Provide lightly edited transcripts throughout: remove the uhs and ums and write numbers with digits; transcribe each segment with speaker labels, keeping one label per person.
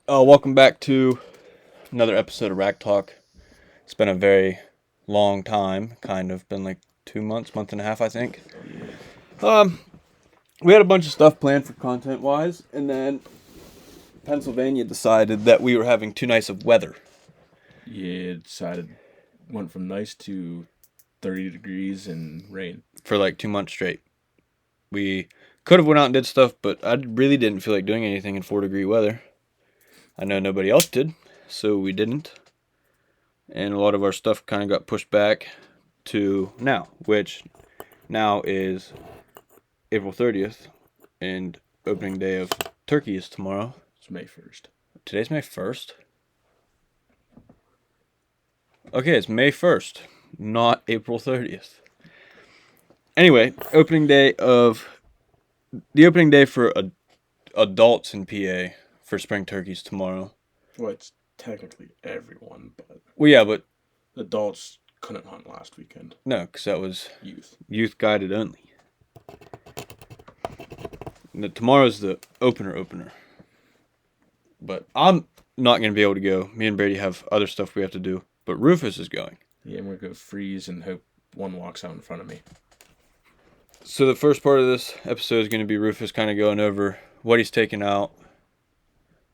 Speaker 1: Welcome back to another episode of Rack Talk. It's been a very long time, kind of been like 2 months, month and a half, I think.
Speaker 2: Yeah.
Speaker 1: We had a bunch of stuff planned for content-wise, and then Pennsylvania decided that we were having too nice of weather.
Speaker 2: Yeah, it decided went from nice to 30 degrees and rain.
Speaker 1: For like 2 months straight. We could have went out and did stuff, but I really didn't feel like doing anything in 4-degree weather. I know nobody else did, so we didn't. And a lot of our stuff kind of got pushed back to now, which now is April 30th, and opening day of turkey is tomorrow.
Speaker 2: It's May 1st.
Speaker 1: Today's May 1st? Okay, it's May 1st, not April 30th. Anyway, the opening day for adults in PA for spring turkeys tomorrow.
Speaker 2: Well, it's technically everyone, but
Speaker 1: Well, yeah, but
Speaker 2: adults couldn't hunt last weekend.
Speaker 1: no, because that was
Speaker 2: Youth.
Speaker 1: youth guided only. Tomorrow's the opener. But I'm not going to be able to go. Me and Brady have other stuff we have to do. But Rufus is going.
Speaker 2: Yeah, I'm going to go freeze and hope one walks out in front of me.
Speaker 1: So the first part of this episode is going to be Rufus kind of going over what he's taking out,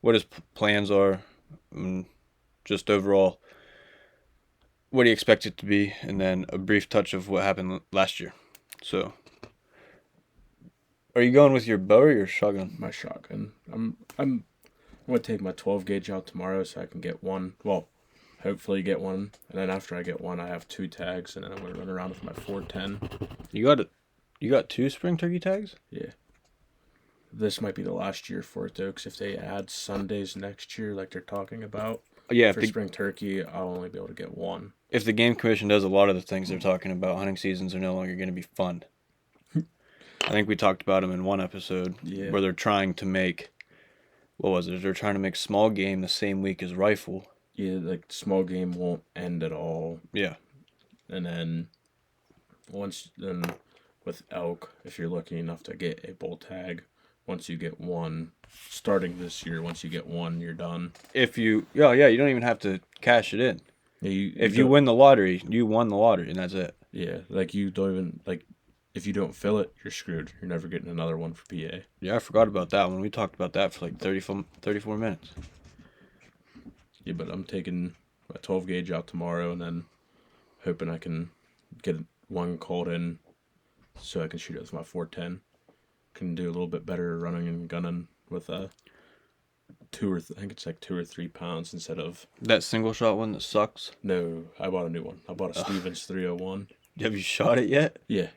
Speaker 1: what his plans are, and just overall what he expects it to be, and then a brief touch of what happened last year. So, are you going with your bow or your shotgun?
Speaker 2: My shotgun. I'm going to take my 12 gauge out tomorrow so I can get one. Well, hopefully get one. And then after I get one, I have 2 tags, and then I'm going to run around with my 410.
Speaker 1: You got 2 spring turkey tags?
Speaker 2: Yeah. This might be the last year for it, though, because if they add Sundays next year, like they're talking about,
Speaker 1: Yeah,
Speaker 2: for spring turkey, I'll only be able to get one.
Speaker 1: If the game commission does a lot of the things they're talking about, hunting seasons are no longer going to be fun. I think we talked about them in one episode where they're trying to make, what was it? They're trying to make small game the same week as rifle.
Speaker 2: Yeah, like small game won't end at all.
Speaker 1: Yeah.
Speaker 2: And then with elk, if you're lucky enough to get a bull tag, once you get one, starting this year, once you get one, you're done.
Speaker 1: You don't even have to cash it in.
Speaker 2: Yeah,
Speaker 1: if you win the lottery, you won the lottery, and that's it.
Speaker 2: Yeah, like you don't even, like, if you don't fill it, you're screwed. You're never getting another one for PA.
Speaker 1: Yeah, I forgot about that one. We talked about that for like 34 minutes.
Speaker 2: Yeah, but I'm taking my 12 gauge out tomorrow and then hoping I can get one called in so I can shoot it with my 410. Can do a little bit better running and gunning with I think it's like 2 or 3 pounds instead of
Speaker 1: that single shot one that sucks.
Speaker 2: No, I bought a new one. I bought a Stevens 301.
Speaker 1: Have you shot it yet?
Speaker 2: Yeah,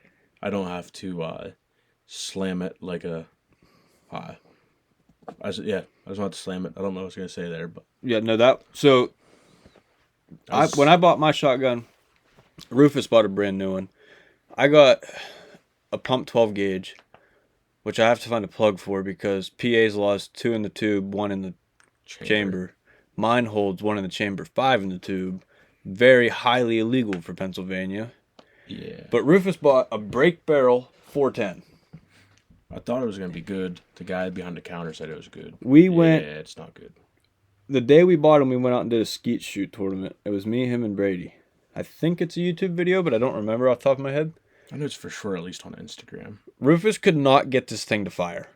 Speaker 2: I don't have to slam it like a. I just want to slam it. I don't know what I was gonna say there, but
Speaker 1: yeah, no that. So, when I bought my shotgun, Rufus bought a brand new one. I got a pump 12 gauge, which I have to find a plug for because PA's lost 2 in the tube, 1 in the chamber. Mine holds 1 in the chamber, 5 in the tube. Very highly illegal for Pennsylvania.
Speaker 2: Yeah.
Speaker 1: But Rufus bought a break barrel 410.
Speaker 2: I thought it was going to be good. The guy behind the counter said it was good.
Speaker 1: Yeah,
Speaker 2: it's not good.
Speaker 1: The day we bought him, we went out and did a skeet shoot tournament. It was me, him, and Brady. I think it's a YouTube video, but I don't remember off the top of my head.
Speaker 2: I know it's for sure, at least on Instagram.
Speaker 1: Rufus could not get this thing to fire.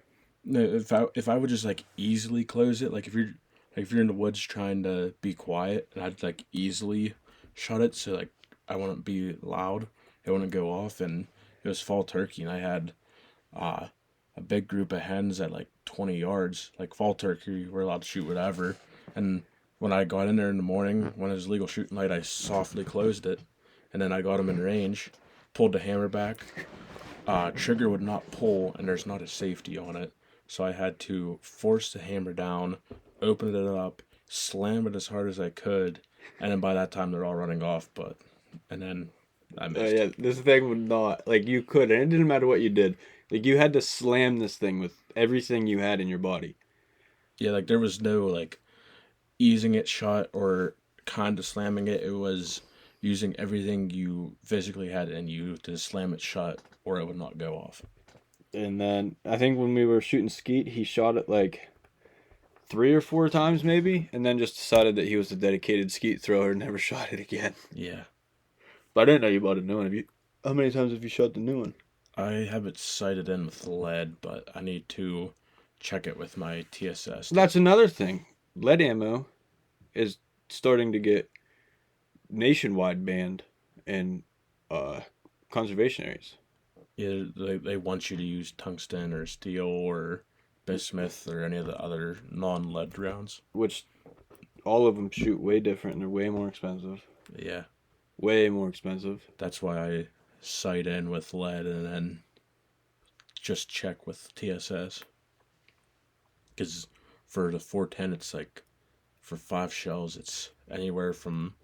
Speaker 2: No, if I would just like easily close it, like if you're in the woods trying to be quiet, and I'd like easily shut it so like I wouldn't be loud, it wouldn't go off, and it was fall turkey, and I had a big group of hens at like 20 yards. Like fall turkey, we're allowed to shoot whatever, and when I got in there in the morning when it was legal shooting night, I softly closed it, and then I got them in range, pulled the hammer back. Trigger would not pull, and there's not a safety on it. So I had to force the hammer down, open it up, slam it as hard as I could, and then by that time they're all running off. And then I missed.
Speaker 1: Yeah, this thing would not, like, you could, and it didn't matter what you did. Like, you had to slam this thing with everything you had in your body.
Speaker 2: Yeah, like there was no like easing it shut or kind of slamming it. It was using everything you physically had in you to slam it shut, or it would not go off.
Speaker 1: And then I think when we were shooting skeet, he shot it like 3 or 4 times maybe, and then just decided that he was a dedicated skeet thrower and never shot it again.
Speaker 2: Yeah.
Speaker 1: But I didn't know you bought a new one. How many times have you shot the new one?
Speaker 2: I have it sighted in with lead, but I need to check it with my TSS.
Speaker 1: That's another thing. Lead ammo is starting to get nationwide banned in conservation areas.
Speaker 2: Yeah, they want you to use tungsten or steel or bismuth or any of the other non-lead rounds.
Speaker 1: Which all of them shoot way different and they're way more expensive.
Speaker 2: Yeah.
Speaker 1: Way more expensive.
Speaker 2: That's why I sight in with lead and then just check with TSS. Because for the 410, it's like for 5 shells, it's anywhere from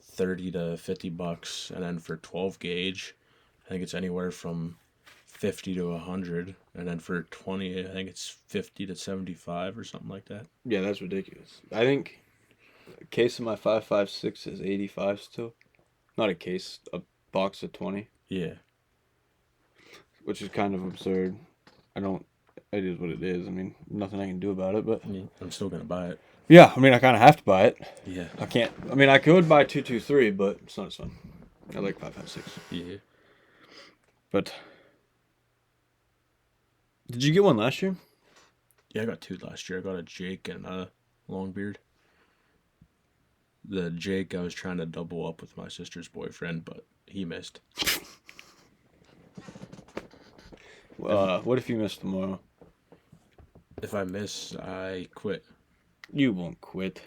Speaker 2: 30 to $50, and then for 12 gauge, I think it's anywhere from 50 to 100, and then for 20, I think it's 50 to 75 or something like that.
Speaker 1: Yeah, that's ridiculous. I think a case of my 5.56 is 85 still. Not a case, a box of 20.
Speaker 2: Yeah.
Speaker 1: Which is kind of absurd. It is what it is. I mean, nothing I can do about it, but
Speaker 2: I'm still gonna buy it.
Speaker 1: yeah, I mean, I kind of have to buy it.
Speaker 2: Yeah.
Speaker 1: I can't. I mean, I could buy 223, but it's not as fun. I like 5.56.
Speaker 2: Yeah.
Speaker 1: But did you get one last year?
Speaker 2: Yeah, I got 2 last year. I got a Jake and a Longbeard. The Jake, I was trying to double up with my sister's boyfriend, but he missed.
Speaker 1: What if you miss tomorrow?
Speaker 2: If I miss, I quit.
Speaker 1: You won't quit.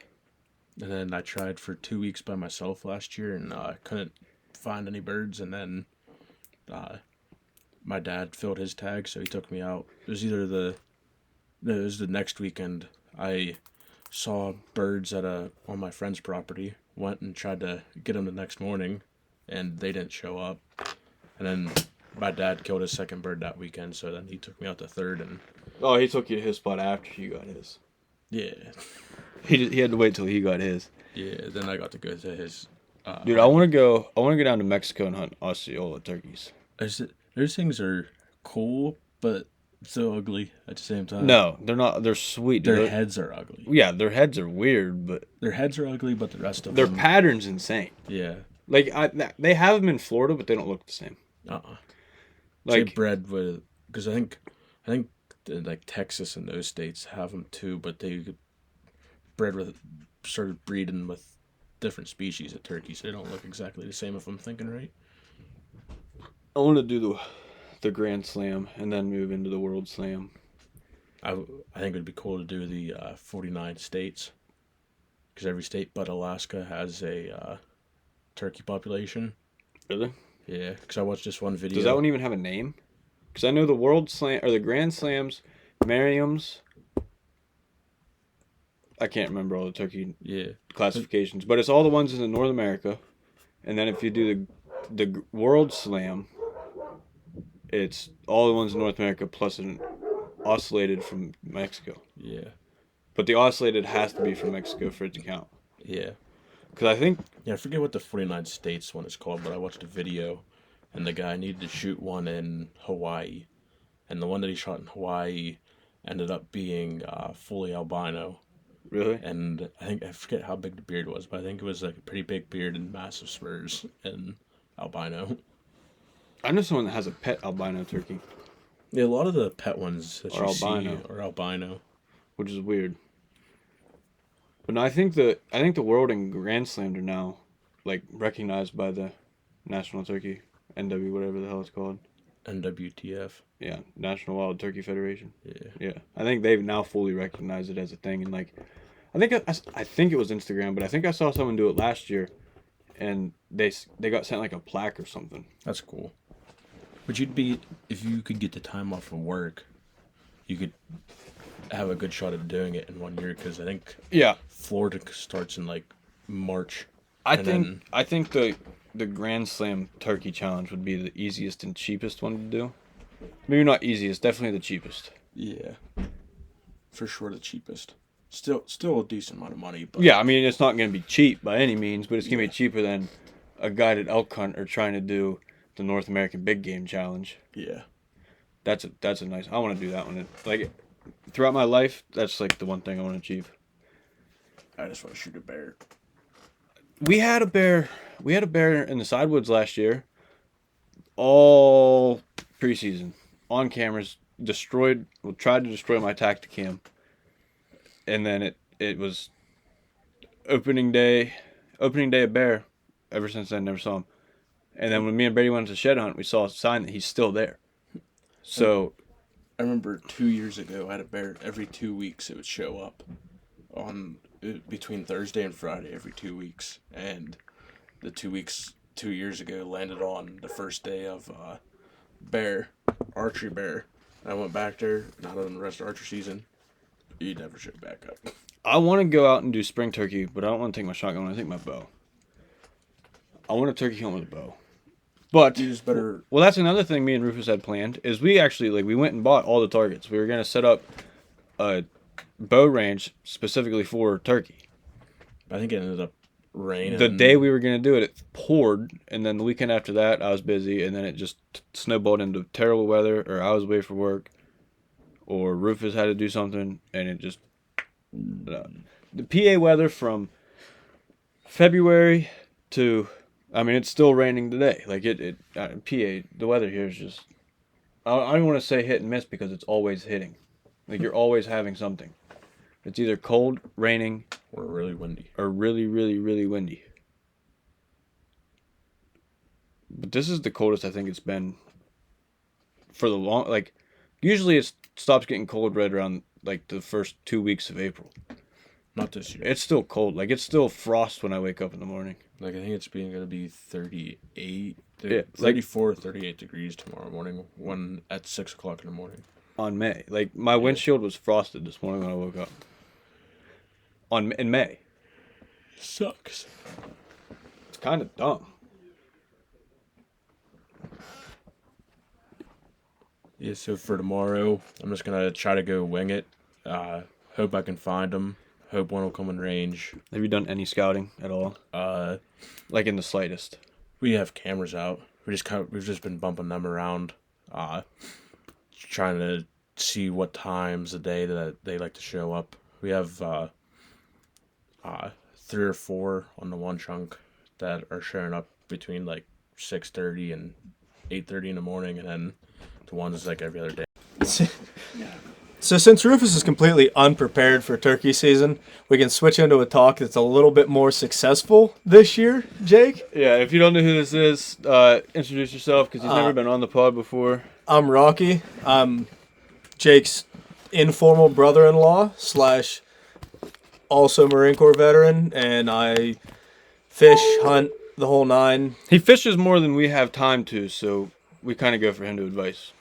Speaker 2: And then I tried for 2 weeks by myself last year, and I couldn't find any birds. And then my dad filled his tag, so he took me out. It was it was the next weekend. I saw birds on my friend's property. Went and tried to get them the next morning, and they didn't show up. And then my dad killed his second bird that weekend, so then he took me out to third, and
Speaker 1: Oh, he took you to his spot after you got his.
Speaker 2: yeah.
Speaker 1: He had to wait till he got his.
Speaker 2: Yeah, then I got to go to his.
Speaker 1: Dude, I want to go down to Mexico and hunt Osceola turkeys.
Speaker 2: Those things are cool, but so ugly at the same time.
Speaker 1: No, they're not. They're sweet. Dude.
Speaker 2: Their heads are ugly.
Speaker 1: Yeah, their heads are weird, but
Speaker 2: Their heads are ugly, but the rest of
Speaker 1: their
Speaker 2: them.
Speaker 1: pattern's insane.
Speaker 2: Yeah.
Speaker 1: Like they have them in Florida, but they don't look the same.
Speaker 2: Like bred with, because I think like Texas and those states have them too, but they started breeding with different species of turkeys. They don't look exactly the same, if I'm thinking right.
Speaker 1: I want to do the Grand Slam and then move into the World Slam.
Speaker 2: I think it would be cool to do the 49 states, because every state but Alaska has a turkey population.
Speaker 1: Really?
Speaker 2: Yeah, because I watched this one video.
Speaker 1: Does that one even have a name? Because I know the World Slam or the Grand Slams, Merriam's. I can't remember all the turkey classifications, but it's all the ones in North America, and then if you do the World Slam, it's all the ones in North America plus an oscillated from Mexico.
Speaker 2: Yeah.
Speaker 1: But the oscillated has to be from Mexico for it to count.
Speaker 2: Yeah.
Speaker 1: Because I think...
Speaker 2: Yeah, I forget what the 49 states one is called, but I watched a video, and the guy needed to shoot one in Hawaii, and the one that he shot in Hawaii ended up being fully albino.
Speaker 1: Really?
Speaker 2: And I forget how big the beard was, but I think it was like a pretty big beard and massive spurs and albino.
Speaker 1: I know someone that has a pet albino turkey.
Speaker 2: Yeah, a lot of the pet ones that you
Speaker 1: albino.
Speaker 2: see are albino.
Speaker 1: Which is weird. But no, I think the World and Grand Slam are now like recognized by the National Turkey NW whatever the hell it's called.
Speaker 2: NWTF.
Speaker 1: Yeah, National Wild Turkey Federation.
Speaker 2: Yeah.
Speaker 1: Yeah, I think they've now fully recognized it as a thing, and like, I think it was Instagram, but I think I saw someone do it last year, and they got sent like a plaque or something.
Speaker 2: That's cool. But if you could get the time off of work, you could have a good shot at doing it in 1 year, because I think Florida starts in like March.
Speaker 1: I think the Grand Slam Turkey Challenge would be the easiest and cheapest one to do. Maybe not easiest, definitely the cheapest.
Speaker 2: Yeah, for sure the cheapest. Still a decent amount of money, but
Speaker 1: yeah, I mean it's not going to be cheap by any means, but it's going to be cheaper than a guided elk hunt or trying to do the North American Big Game Challenge.
Speaker 2: Yeah,
Speaker 1: that's a nice. I want to do that one. Like throughout my life, that's like the one thing I want to achieve.
Speaker 2: I just want to shoot a bear.
Speaker 1: We had a bear. We had a bear in the sidewoods last year. All preseason, on cameras, tried to destroy my Tacticam, and then it was opening day of bear. Ever since then, never saw him. And then when me and Brady went to shed hunt, we saw a sign that he's still there. So
Speaker 2: I remember 2 years ago, I had a bear every 2 weeks. It would show up on between Thursday and Friday every 2 weeks, and the 2 weeks 2 years ago landed on the first day of archery bear. And I went back there, not on the rest of archery season. He never showed back up.
Speaker 1: I want to go out and do spring turkey, but I don't want to take my shotgun. I want to take my bow. I want a turkey hunt with a bow. But
Speaker 2: You just better.
Speaker 1: well, that's another thing me and Rufus had planned is we actually we went and bought all the targets. We were gonna set up a bow range specifically for turkey.
Speaker 2: I think it ended up raining.
Speaker 1: The day we were gonna do it, it poured, and then the weekend after that, I was busy, and then it just snowballed into terrible weather, or I was away for work, or Rufus had to do something, and it just the PA weather from February to it's still raining today. PA, the weather here is just, I don't want to say hit and miss because it's always hitting. Like, you're always having something. It's either cold, raining,
Speaker 2: or really windy.
Speaker 1: or really, really, really windy. But this is the coldest I think it's been for the usually it stops getting cold right around, the first 2 weeks of April.
Speaker 2: Not this year.
Speaker 1: It's still cold. It's still frost when I wake up in the morning.
Speaker 2: I think it's going to be 38,
Speaker 1: Yeah,
Speaker 2: 34, 38 degrees tomorrow morning at 6 o'clock in the morning.
Speaker 1: On May. My windshield was frosted this morning when I woke up. In May.
Speaker 2: Sucks.
Speaker 1: It's kind of dumb.
Speaker 2: Yeah, so for tomorrow, I'm just going to try to go wing it. Hope I can find them. Hope one will come in range.
Speaker 1: Have you done any scouting at all? In the slightest?
Speaker 2: We have cameras out. We've just been bumping them around, trying to see what times of day that they like to show up. We have 3 or 4 on the one chunk that are showing up between 6:30 and 8:30 in the morning, and then the ones every other day.
Speaker 3: So since Rufus is completely unprepared for turkey season, we can switch into a talk that's a little bit more successful this year, Jake.
Speaker 1: Yeah, if you don't know who this is, introduce yourself because he's never been on the pod before.
Speaker 3: I'm Rocky. I'm Jake's informal brother-in-law / also Marine Corps veteran, and I fish, hunt, the whole nine.
Speaker 1: He fishes more than we have time to, so we kind of go for him to advice.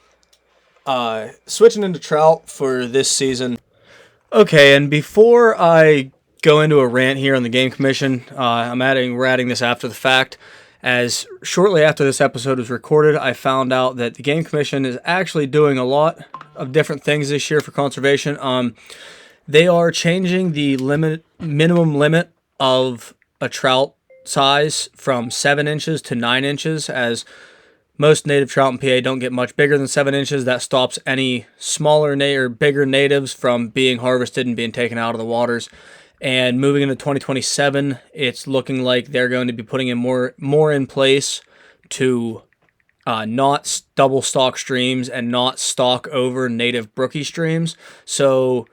Speaker 3: Switching into trout for this season. Okay, and before I go into a rant here on the Game Commission, we're adding this after the fact, as shortly after this episode was recorded, I found out that the Game Commission is actually doing a lot of different things this year for conservation. They are changing the minimum limit of a trout size from 7 inches to 9 inches, as most native trout in PA don't get much bigger than 7 inches. That stops any smaller or bigger natives from being harvested and being taken out of the waters. And moving into 2027, it's looking like they're going to be putting in more in place to not double stock streams and not stock over native brookie streams. So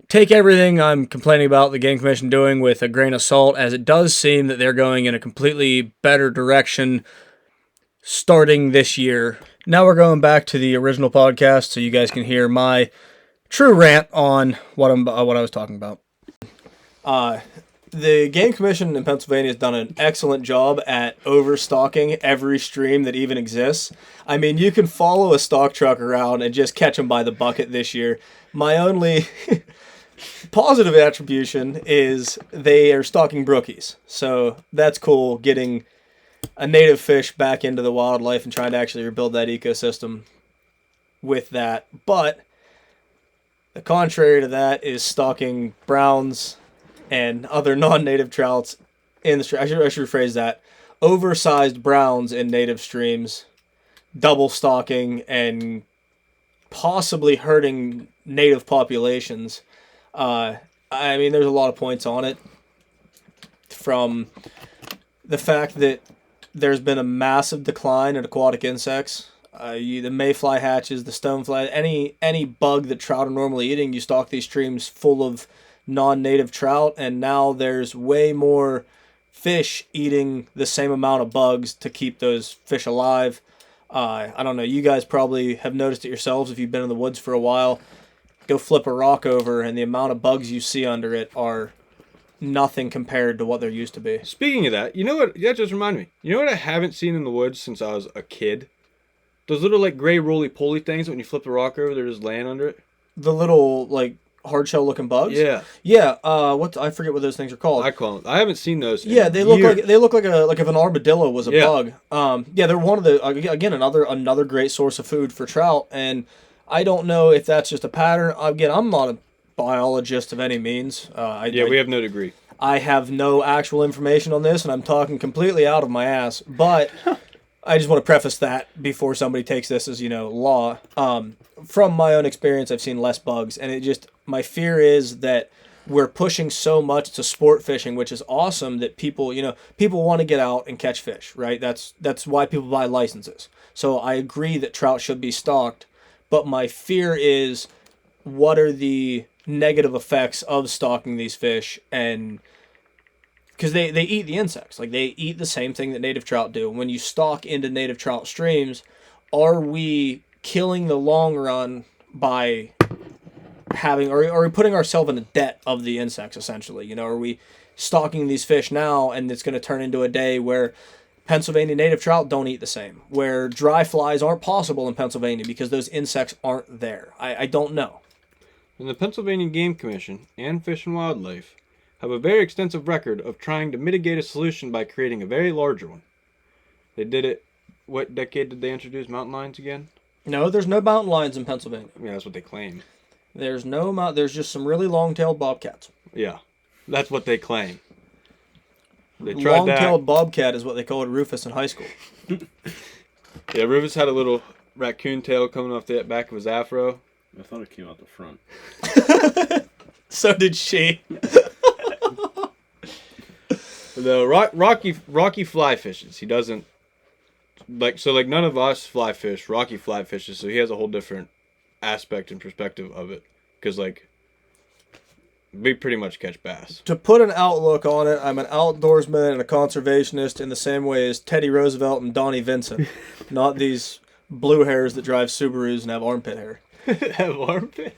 Speaker 3: take everything I'm complaining about the Game Commission doing with a grain of salt, as it does seem that they're going in a completely better direction starting this year. Now we're going back to the original podcast so you guys can hear my true rant on what I was talking about. The Game Commission in Pennsylvania has done an excellent job at overstocking every stream that even exists. I mean, you can follow a stock truck around and just catch them by the bucket this year. My only positive attribution is they are stocking brookies. So that's cool, getting a native fish back into the wildlife and trying to actually rebuild that ecosystem with that. But the contrary to that is stocking browns and other non-native trouts in the stream. I should rephrase that. Oversized browns in native streams, double stocking and possibly hurting native populations. I mean, there's a lot of points on it, from the fact that there's been a massive decline in aquatic insects. The mayfly hatches, the stonefly, any bug that trout are normally eating, you stock these streams full of non-native trout, and now there's way more fish eating the same amount of bugs to keep those fish alive. I don't know, you guys probably have noticed it yourselves if you've been in the woods for a while. Go flip a rock over, and the amount of bugs you see under it are nothing compared to what there used to be.
Speaker 1: Speaking of that, you know what? That just reminded me. You know what I haven't seen in the woods since I was a kid? Those little like gray roly-poly things that when you flip the rock over, they're just laying under it.
Speaker 3: The little like hard shell looking bugs.
Speaker 1: Yeah.
Speaker 3: Yeah. I forget what those things are called.
Speaker 1: I call them. I haven't seen those.
Speaker 3: Yeah,
Speaker 1: in
Speaker 3: they look
Speaker 1: years.
Speaker 3: like if an armadillo was a
Speaker 1: Yeah.
Speaker 3: bug. Yeah, they're one of the again another great source of food for trout, and I don't know if that's just a pattern. Again, I'm not a biologist of any means.
Speaker 1: We have no degree.
Speaker 3: I have no actual information on this, and I'm talking completely out of my ass. But I just want to preface that before somebody takes this as law. From my own experience, I've seen less bugs, and my fear is that we're pushing so much to sport fishing, which is awesome. That people want to get out and catch fish, right? That's why people buy licenses. So I agree that trout should be stocked, but my fear is, what are the negative effects of stocking these fish? And because they eat the insects, like they eat the same thing that native trout do. When you stock into native trout streams, are we killing the long run by are we putting ourselves in the debt of the insects, essentially? Are we stocking these fish now, and it's going to turn into a day where Pennsylvania native trout don't eat the same, where dry flies aren't possible in Pennsylvania because those insects aren't there? I don't know.
Speaker 1: And the Pennsylvania Game Commission and Fish and Wildlife have a very extensive record of trying to mitigate a solution by creating a very larger one. They did it. What decade did they introduce mountain lions again?
Speaker 3: No, there's no mountain lions in Pennsylvania.
Speaker 1: Yeah, that's what they claim.
Speaker 3: There's there's just some really long-tailed bobcats.
Speaker 1: Yeah, that's what they claim. They tried
Speaker 3: Long-tailed bobcat is what they called Rufus in high school.
Speaker 1: Yeah, Rufus had a little raccoon tail coming off the back of his afro.
Speaker 2: I thought it came out the front.
Speaker 3: So did she.
Speaker 1: The Rocky fly fishes. He doesn't like none of us fly fish. Rocky fly fishes, so he has a whole different aspect and perspective of it. Because we pretty much catch bass.
Speaker 3: To put an outlook on it, I'm an outdoorsman and a conservationist in the same way as Teddy Roosevelt and Donnie Vincent. Not these blue hairs that drive Subarus and have armpit hair.
Speaker 1: Have armpit?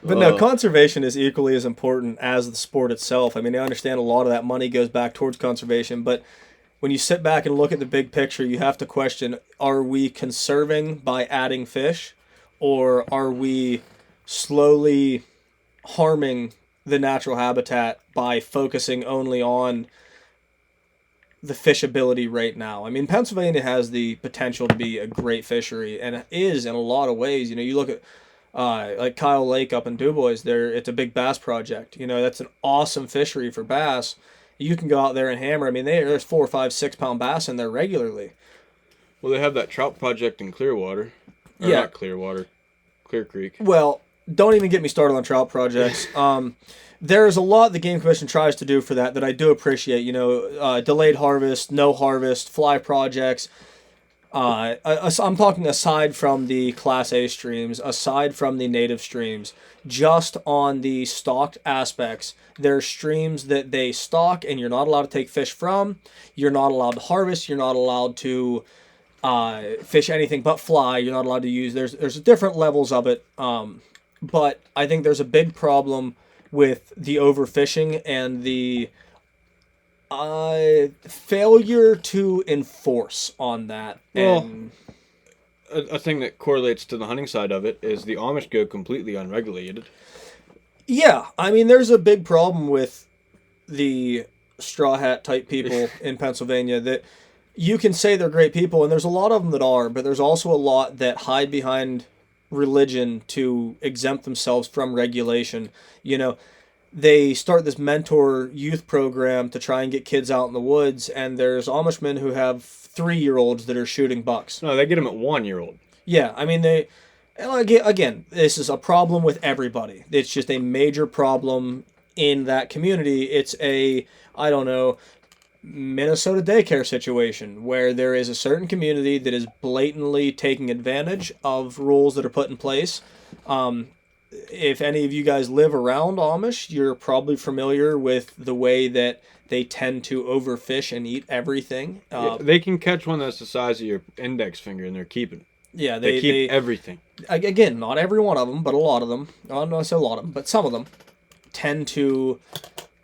Speaker 3: But no, conservation is equally as important as the sport itself. I mean, I understand a lot of that money goes back towards conservation, but when you sit back and look at the big picture, you have to question, are we conserving by adding fish, or are we slowly harming the natural habitat by focusing only on the fishability right now? I mean, Pennsylvania has the potential to be a great fishery, and it is in a lot of ways. You look at like Kyle Lake up in DuBois, it's a big bass project. That's an awesome fishery for bass. You can go out there and hammer. I mean, there's 4, 5, 6 pound bass in there regularly.
Speaker 1: Well, they have that trout project in Clearwater. Or
Speaker 3: Yeah.
Speaker 1: Not Clearwater. Clear Creek.
Speaker 3: Well, don't even get me started on trout projects. There's a lot the Game Commission tries to do for that I do appreciate. Delayed harvest, no harvest, fly projects. I'm talking aside from the Class A streams, aside from the native streams, just on the stocked aspects. There are streams that they stock and you're not allowed to take fish from. You're not allowed to harvest. You're not allowed to fish anything but fly. You're not allowed to use. There's different levels of it. But I think there's a big problem with the overfishing and the failure to enforce on that.
Speaker 1: Well, a thing that correlates to the hunting side of it is the Amish go completely unregulated.
Speaker 3: Yeah, I mean, there's a big problem with the straw hat type people in Pennsylvania that you can say they're great people, and there's a lot of them that are, but there's also a lot that hide behind religion to exempt themselves from regulation. they start this mentor youth program to try and get kids out in the woods, and there's Amishmen who have 3-year-olds that are shooting bucks.
Speaker 1: No, they get them at 1-year-old.
Speaker 3: Yeah, I mean, again, this is a problem with everybody. It's just a major problem in that community. It's I don't know, Minnesota daycare situation where there is a certain community that is blatantly taking advantage of rules that are put in place. If any of you guys live around Amish, you're probably familiar with the way that they tend to overfish and eat everything.
Speaker 1: They can catch one that's the size of your index finger, and they're keeping it.
Speaker 3: Yeah,
Speaker 1: They keep everything.
Speaker 3: Again, not every one of them, but a lot of them. Not necessarily a lot of them, but some of them tend to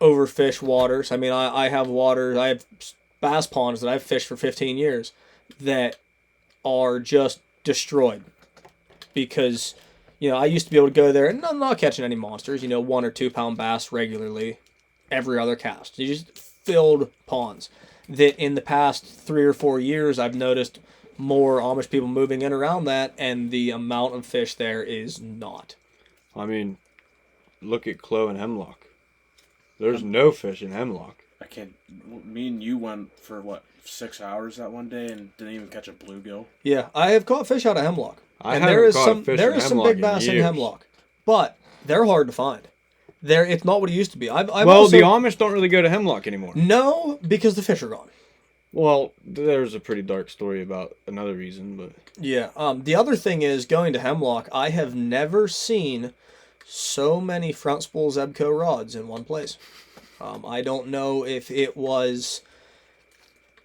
Speaker 3: overfish waters. I mean, I have waters. I have bass ponds that I've fished for 15 years that are just destroyed because, I used to be able to go there and I'm not catching any monsters. 1 or 2 pound bass regularly, every other cast. You just filled ponds. That in the past 3 or 4 years, I've noticed more Amish people moving in around that, and the amount of fish there is not.
Speaker 1: I mean, look at Clough and Hemlock. There's no fish in Hemlock.
Speaker 2: I can't. Me and you went for 6 hours that one day and didn't even catch a bluegill.
Speaker 3: Yeah, I have caught fish out of Hemlock.
Speaker 1: I haven't caught fish
Speaker 3: there
Speaker 1: in
Speaker 3: is some
Speaker 1: Hemlock
Speaker 3: big bass
Speaker 1: in
Speaker 3: in
Speaker 1: years.
Speaker 3: Hemlock, but they're hard to find. It's not what it used to be. I've
Speaker 1: Well,
Speaker 3: also,
Speaker 1: the Amish don't really go to Hemlock anymore.
Speaker 3: no, because the fish are gone.
Speaker 1: Well, there's a pretty dark story about another reason, but
Speaker 3: Yeah. The other thing is going to Hemlock. I have never seen so many front spool Zebco rods in one place. I don't know if it was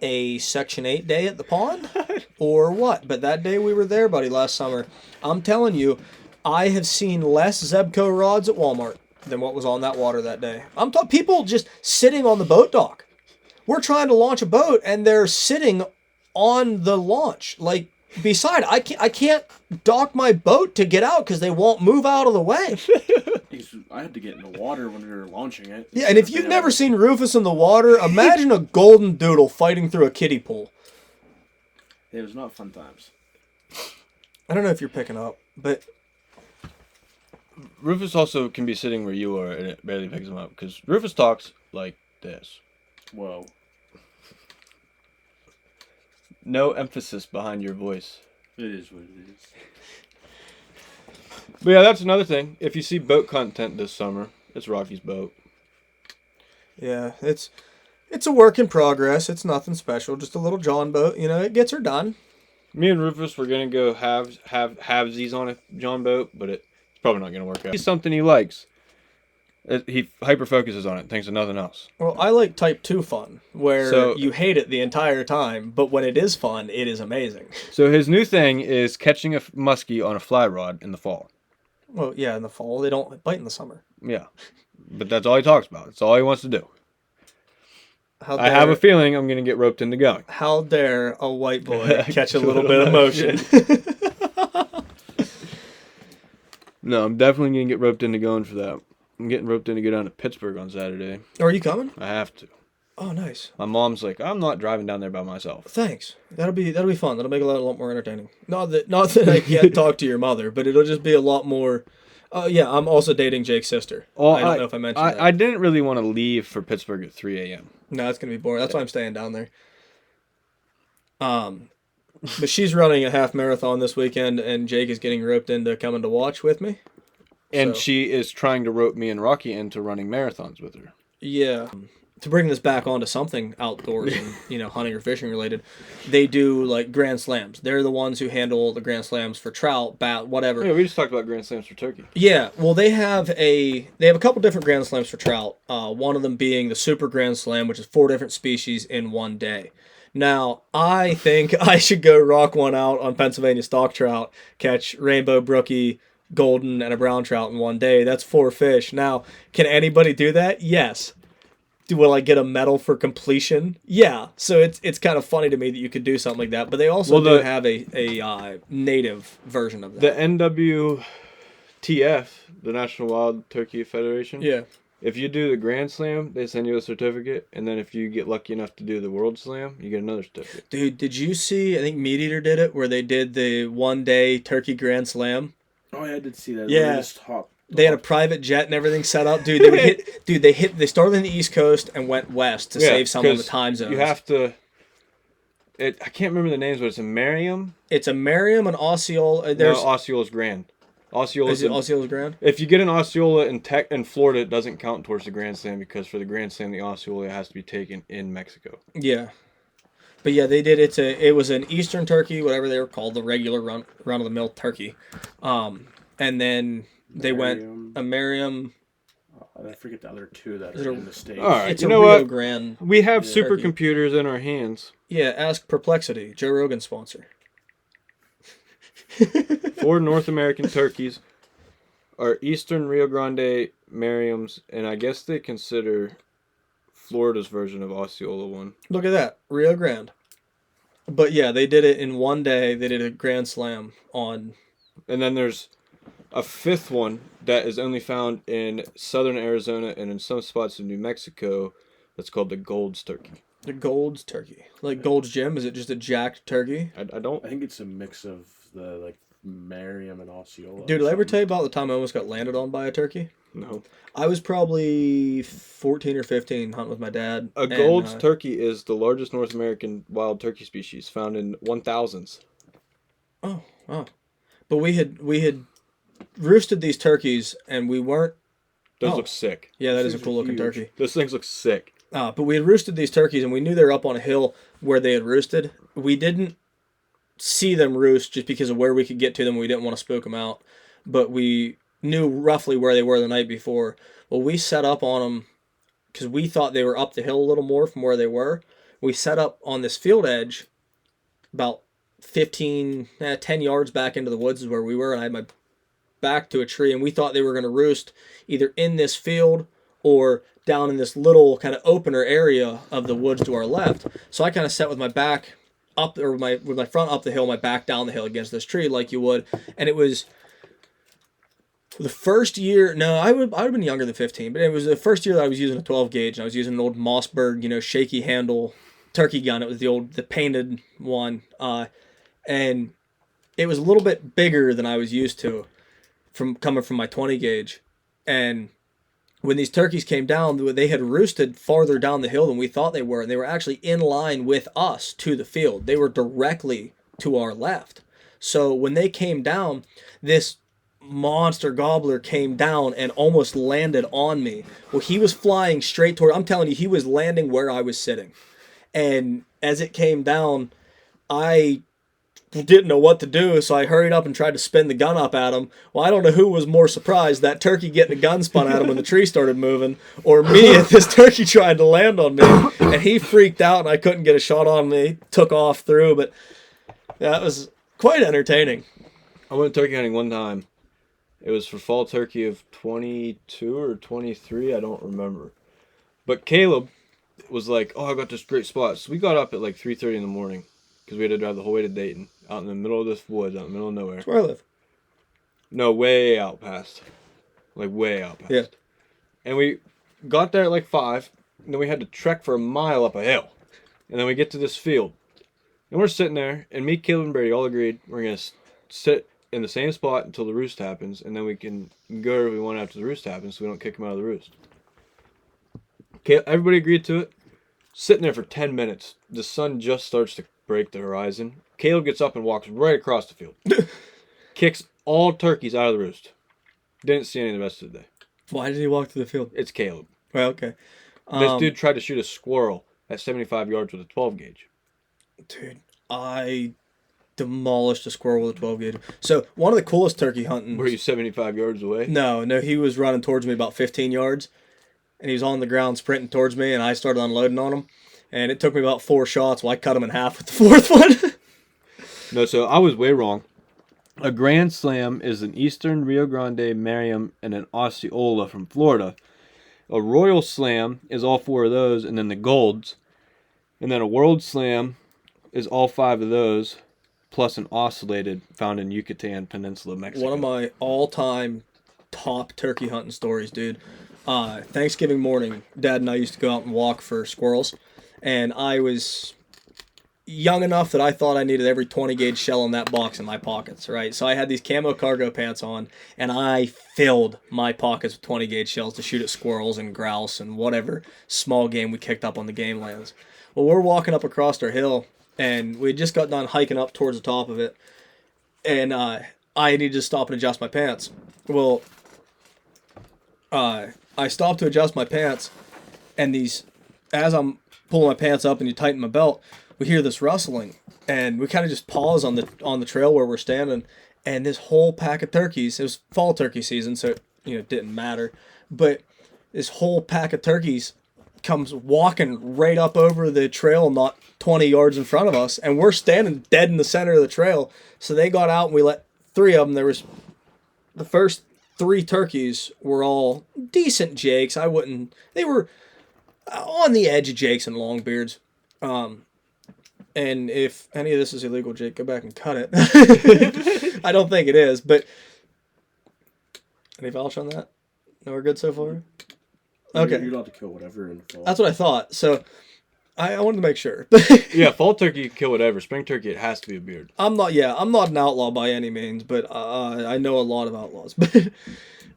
Speaker 3: a Section 8 day at the pond or what, but that day we were there, buddy, last summer. I'm telling you, I have seen less Zebco rods at Walmart than what was on that water that day. I'm talking people just sitting on the boat dock. We're trying to launch a boat and they're sitting on the launch. Like, beside, I can't dock my boat to get out because they won't move out of the way.
Speaker 2: I had to get in the water when we were launching it.
Speaker 3: Yeah, and if you've never seen Rufus in the water, imagine a golden doodle fighting through a kiddie pool.
Speaker 2: It was not fun times.
Speaker 3: I don't know if you're picking up, but
Speaker 1: Rufus also can be sitting where you are and it barely picks him up because Rufus talks like this.
Speaker 2: Whoa.
Speaker 1: No emphasis behind your voice.
Speaker 2: It is what it is.
Speaker 1: But yeah, that's another thing. If you see boat content this summer, it's Rocky's boat.
Speaker 3: yeah, it's a work in progress. It's nothing special, just a little John boat. It gets her done.
Speaker 1: Me and Rufus were gonna go halvesies on a John boat, but it's probably not gonna work out. It's something he likes. He hyper focuses on it, thinks of nothing else.
Speaker 3: Well, I like Type 2 fun, where
Speaker 1: So-
Speaker 3: you hate it the entire time, but when it is fun, it is amazing.
Speaker 1: So his new thing is catching a muskie on a fly rod in the fall.
Speaker 3: Well, yeah, in the fall, they don't bite in the summer.
Speaker 1: Yeah, but that's all he talks about. That's all he wants to do.
Speaker 3: How
Speaker 1: I have a feeling I'm gonna get roped into going.
Speaker 3: How dare a white boy catch a little bit of motion?
Speaker 1: No, I'm definitely gonna get roped into going for that. I'm getting roped in to go down to Pittsburgh on Saturday.
Speaker 3: Are you coming?
Speaker 1: I have to.
Speaker 3: Oh, nice.
Speaker 1: My mom's like, I'm not driving down there by myself.
Speaker 3: Thanks. That'll be fun. That'll make it a lot more entertaining. Not that I can't talk to your mother, but it'll just be a lot more. Yeah, I'm also dating Jake's sister.
Speaker 1: Well,
Speaker 3: I don't know if I mentioned that.
Speaker 1: I didn't really want to leave for Pittsburgh at 3 a.m.
Speaker 3: No, it's gonna be boring. That's why I'm staying down there. But she's running a half marathon this weekend, and Jake is getting roped into coming to watch with me.
Speaker 1: And
Speaker 3: So-
Speaker 1: she is trying to rope me and Rocky into running marathons with her.
Speaker 3: Yeah. To bring this back onto something outdoors and hunting or fishing related, they do like Grand Slams. They're the ones who handle the Grand Slams for trout, bat, whatever.
Speaker 1: Yeah, we just talked about Grand Slams for turkey.
Speaker 3: Yeah, well, they have a couple different Grand Slams for trout. One of them being the Super Grand Slam, which is 4 different species in one day. Now, I think I should go rock one out on Pennsylvania stock trout, catch rainbow brookie, golden, and a brown trout in one day. That's 4 fish. Now, can anybody do that? Yes. Will I get a medal for completion? Yeah. So it's kind of funny to me that you could do something like that. But they also do have a native version of that.
Speaker 1: The NWTF, the National Wild Turkey Federation.
Speaker 3: Yeah.
Speaker 1: If you do the Grand Slam, they send you a certificate, and then if you get lucky enough to do the World Slam, you get another certificate.
Speaker 3: Dude, did you see? I think Meat Eater did it, where they did the 1 day Turkey Grand Slam.
Speaker 2: Oh, yeah, I did see that.
Speaker 3: Yeah.
Speaker 2: They just hop
Speaker 3: They had a private jet and everything set up, dude. They would hit, dude. They started on the East Coast and went west to save some on the
Speaker 1: 'cause
Speaker 3: time zones.
Speaker 1: You have to. I can't remember the names, but it's a Merriam.
Speaker 3: It's a Merriam and Osceola.
Speaker 1: No,
Speaker 3: There's
Speaker 1: Osceola's Grand. Osceola's
Speaker 3: is it Osceola's Grand?
Speaker 1: If you get an Osceola in Florida, it doesn't count towards the Grand Slam because for the Grand Slam, the Osceola has to be taken in Mexico.
Speaker 3: Yeah, but yeah, they did. It was an Eastern turkey, whatever they were called, the regular run of the mill turkey, and then they went a Merriam.
Speaker 2: I forget the other two that
Speaker 3: Is
Speaker 2: are
Speaker 3: it a-
Speaker 2: in the States.
Speaker 1: All right,
Speaker 3: It's
Speaker 1: you
Speaker 3: a
Speaker 1: know
Speaker 3: Rio
Speaker 1: what?
Speaker 3: Grande.
Speaker 1: We have
Speaker 3: Turkey.
Speaker 1: supercomputers in our hands.
Speaker 3: Yeah, ask Perplexity, Joe Rogan sponsor.
Speaker 1: 4 North American turkeys are Eastern Rio Grande Merriams, and I guess they consider Florida's version of Osceola one.
Speaker 3: Look at that, Rio Grande. But yeah, they did it in one day. They did a Grand Slam on.
Speaker 1: And then there's a 5th one that is only found in southern Arizona and in some spots in New Mexico. That's called the Gold's turkey.
Speaker 3: The Gold's turkey. Like Gold's Gym? Is it just a jacked turkey?
Speaker 1: I don't.
Speaker 2: I think it's a mix of the like Merriam and Osceola.
Speaker 3: Dude, did I ever tell you about the time I almost got landed on by a turkey?
Speaker 1: No.
Speaker 3: I was probably 14 or 15 hunting with my dad.
Speaker 1: A Gold's turkey is the largest North American wild turkey species found in 1000s.
Speaker 3: Oh, wow. But we had roosted these turkeys and we weren't.
Speaker 1: Those
Speaker 3: Oh.
Speaker 1: look sick.
Speaker 3: Yeah, that is a
Speaker 2: These are
Speaker 3: cool looking
Speaker 2: huge.
Speaker 3: turkey.
Speaker 1: Those things look sick.
Speaker 3: But we had roosted these turkeys and we knew they were up on a hill where they had roosted. We didn't see them roost just because of where we could get to them. We didn't want to spook them out. But we knew roughly where they were the night before. Well, we set up on them because we thought they were up the hill a little more from where they were. We set up on this field edge about 10 yards back into the woods is where we were. And I had my back to a tree and we thought they were going to roost either in this field or down in this little kind of opener area of the woods to our left. So I kind of sat with my back up, or with my front up the hill, my back down the hill against this tree like you would. And it was the first year. No, I would have been younger than 15, but it was the first year that I was using a 12 gauge, and I was using an old Mossberg, shaky handle turkey gun. It was the painted one, and it was a little bit bigger than I was used to from coming from my 20 gauge, and when these turkeys came down, they had roosted farther down the hill than we thought they were, and they were actually in line with us to the field. They were directly to our left. So when they came down, this monster gobbler came down and almost landed on me. Well, he was flying straight toward, I'm telling you, he was landing where I was sitting. And as it came down, I didn't know what to do, so I hurried up and tried to spin the gun up at him. Well, I don't know who was more surprised, that turkey getting a gun spun at him when the tree started moving, or me if this turkey tried to land on me. And he freaked out and I couldn't get a shot on me. He took off through, but that was quite entertaining.
Speaker 1: I went turkey hunting one time. It was for fall turkey of 22 or 23, I don't remember. But Caleb was like, oh, I got this great spot. So we got up at like 3:30 in the morning because we had to drive the whole way to Dayton, out in the middle of this woods, out in the middle of nowhere.
Speaker 3: That's where I live.
Speaker 1: No, way out past. Like way out past.
Speaker 3: Yeah.
Speaker 1: And we got there at like 5, and then we had to trek for a mile up a hill. And then we get to this field. And we're sitting there, and me, Caleb, and Brady all agreed we're going to sit in the same spot until the roost happens, and then we can go wherever we want after the roost happens so we don't kick them out of the roost. Okay, everybody agreed to it. Sitting there for 10 minutes. The sun just starts to break the horizon. Caleb gets up and walks right across the field. Kicks all turkeys out of the roost. Didn't see any the rest of the day.
Speaker 3: Why did he walk through the field?
Speaker 1: It's Caleb.
Speaker 3: Well, okay.
Speaker 1: This dude tried to shoot a squirrel at 75 yards with a 12 gauge.
Speaker 3: Dude, I demolished a squirrel with a 12 gauge. So one of the coolest turkey hunting.
Speaker 1: Were you 75 yards away?
Speaker 3: No, he was running towards me about 15 yards, and he was on the ground sprinting towards me, and I started unloading on him, and it took me about 4 shots. Well, I cut him in half with the fourth one.
Speaker 1: No, so I was way wrong. A Grand Slam is an Eastern Rio Grande Merriam and an Osceola from Florida. A Royal Slam is all 4 of those, and then the Golds. And then a World Slam is all 5 of those, plus an ocellated found in Yucatan Peninsula, Mexico.
Speaker 3: One of my all-time top turkey hunting stories, dude. Thanksgiving morning, Dad and I used to go out and walk for squirrels, and I was young enough that I thought I needed every 20 gauge shell in that box in my pockets, right? So I had these camo cargo pants on, and I filled my pockets with 20 gauge shells to shoot at squirrels and grouse and whatever small game we kicked up on the game lands. Well, we're walking up across our hill, and we just got done hiking up towards the top of it, and I needed to stop and adjust my pants. Well, I stopped to adjust my pants, and as I'm pulling my pants up and you tighten my belt, we hear this rustling, and we kind of just pause on the trail where we're standing, and this whole pack of turkeys, it was fall turkey season, so it didn't matter, but this whole pack of turkeys comes walking right up over the trail, not 20 yards in front of us, and we're standing dead in the center of the trail. So they got out, and we let 3 of them. There was the first 3 turkeys were all decent jakes. They were on the edge of jakes and longbeards. And if any of this is illegal, Jake, go back and cut it. I don't think it is, but any vouch on that? No, we're good so far? Okay.
Speaker 2: You're allowed to kill whatever in the fall.
Speaker 3: That's what I thought. So I wanted to make sure.
Speaker 1: Yeah, fall turkey you can kill whatever. Spring turkey, it has to be a beard.
Speaker 3: I'm not an outlaw by any means, but I know a lot of outlaws. But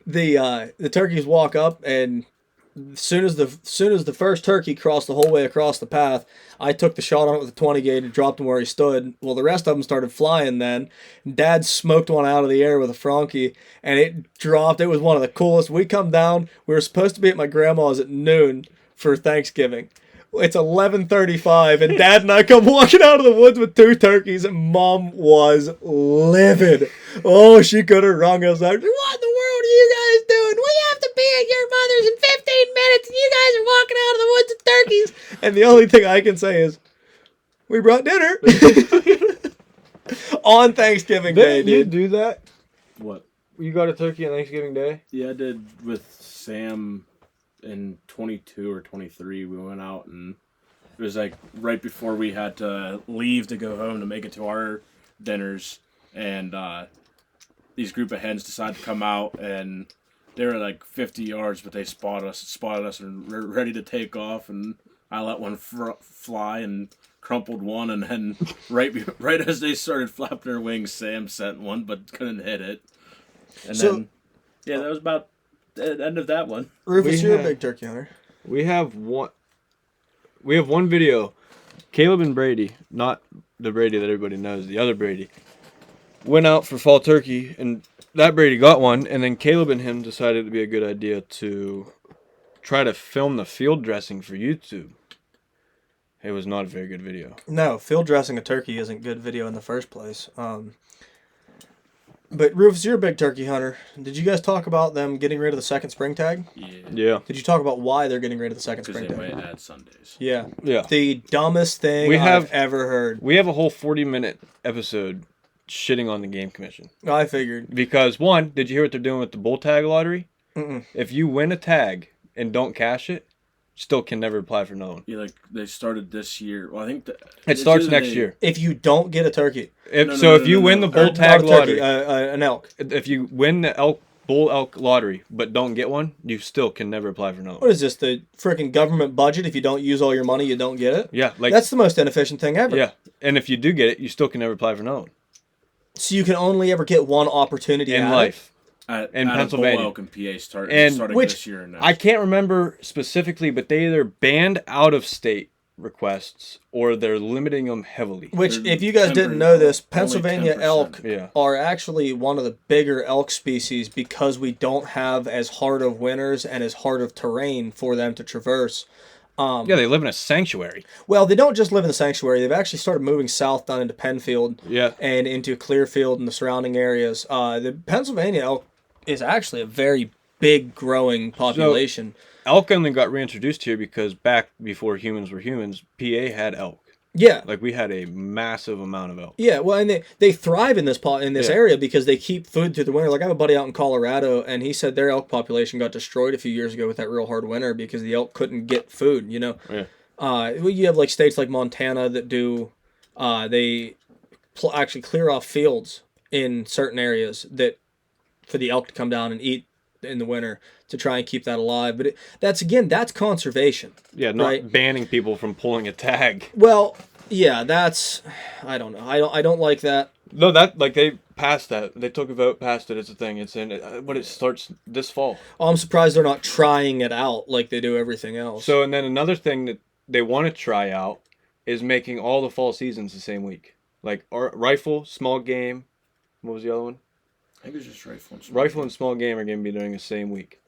Speaker 3: the turkeys walk up, and as soon as the first turkey crossed the whole way across the path, I took the shot on it with a 20 gauge and dropped him where he stood. Well, the rest of them started flying then. Dad smoked one out of the air with a Frankie, and it dropped. It was one of the coolest. We come down. We were supposed to be at my grandma's at noon for Thanksgiving. It's 11:35, and Dad and I come walking out of the woods with 2 turkeys, and Mom was livid. Oh, she could have wrung us out. What in the world are you guys doing? We have to be at your mother's in 15 minutes, and you guys are walking out of the woods with turkeys. And the only thing I can say is, we brought dinner on Thanksgiving Day,
Speaker 1: Didn't you
Speaker 3: dude.
Speaker 1: do that?
Speaker 2: What?
Speaker 1: You got a turkey on Thanksgiving Day?
Speaker 2: Yeah, I did with Sam in 22 or 23. We went out, and it was like right before we had to leave to go home to make it to our dinners, and these group of hens decided to come out, and they were like 50 yards, but they spotted us and were ready to take off, and I let one fly and crumpled one, and then right as they started flapping their wings, Sam sent one but couldn't hit it, and then that was about the end of that one.
Speaker 3: Rufus, you're a big turkey hunter.
Speaker 1: We have one video. Caleb and Brady, not the Brady that everybody knows, the other Brady, went out for fall turkey, and that Brady got one, and then Caleb and him decided it'd be a good idea to try to film the field dressing for YouTube. It was not a very good video.
Speaker 3: No, field dressing a turkey isn't good video in the first place. But Rufus, you're a big turkey hunter. Did you guys talk about them getting rid of the second spring tag?
Speaker 1: Yeah.
Speaker 3: Did you talk about why they're getting rid of the second spring
Speaker 2: Because they
Speaker 3: tag?
Speaker 2: might add Sundays.
Speaker 3: Yeah.
Speaker 1: Yeah.
Speaker 3: The dumbest thing I've ever heard.
Speaker 1: We have a whole 40-minute episode shitting on the game commission.
Speaker 3: I figured.
Speaker 1: Because, one, did you hear what they're doing with the bull tag lottery?
Speaker 3: Mm-mm.
Speaker 1: If you win a tag and don't cash it, still can never apply for another one.
Speaker 2: Yeah, like they started this year. Well, I think
Speaker 1: It starts next year.
Speaker 3: If you don't get a turkey.
Speaker 1: If you win the bull tag lottery,
Speaker 3: an elk.
Speaker 1: if you win the bull elk lottery but don't get one, you still can never apply for another
Speaker 3: What
Speaker 1: one.
Speaker 3: is this, the freaking government budget? If you don't use all your money, you don't get it?
Speaker 1: Yeah,
Speaker 3: That's the most inefficient thing ever.
Speaker 1: Yeah, and if you do get it, you still can never apply for another one
Speaker 3: So you can only ever get one opportunity
Speaker 1: in
Speaker 3: at
Speaker 1: life.
Speaker 2: in
Speaker 1: Pennsylvania.
Speaker 2: Bull elk and PA starting
Speaker 1: Which
Speaker 2: this year. And next.
Speaker 1: I can't remember specifically, but they either banned out of state requests or they're limiting them heavily.
Speaker 3: Which,
Speaker 2: They're
Speaker 3: if you guys didn't know this, Pennsylvania
Speaker 2: 10%.
Speaker 3: elk
Speaker 1: Yeah.
Speaker 3: are actually one of the bigger elk species because we don't have as hard of winters and as hard of terrain for them to traverse.
Speaker 1: Yeah, they live in a sanctuary.
Speaker 3: Well, they don't just live in the sanctuary. They've actually started moving south down into Penfield
Speaker 1: Yeah.
Speaker 3: and into Clearfield and the surrounding areas. The Pennsylvania elk is actually a very big growing population.
Speaker 1: Elk only got reintroduced here because back before humans were humans, PA had elk.
Speaker 3: Yeah.
Speaker 1: Like we had a massive amount of elk.
Speaker 3: Yeah, well, and they thrive in this
Speaker 1: Yeah.
Speaker 3: area because they keep food through the winter. Like I have a buddy out in Colorado, and he said their elk population got destroyed a few years ago with that real hard winter because the elk couldn't get food. You know, you have like states like Montana that do, they actually clear off fields in certain areas that for the elk to come down and eat in the winter to try and keep that alive. But that's conservation.
Speaker 1: Yeah, not
Speaker 3: Right.
Speaker 1: banning people from pulling a tag.
Speaker 3: Well, Yeah, I don't know. I don't like that.
Speaker 1: No, that like they passed that. They took a vote, passed it. It's a thing. It's in. But it starts this fall.
Speaker 3: Oh, I'm surprised they're not trying it out like they do everything else.
Speaker 1: So and then another thing that they want to try out is making all the fall seasons the same week. Like rifle, small game. What was the other one?
Speaker 2: I think it's just rifle and
Speaker 1: Rifle and small game are going to be during the same week.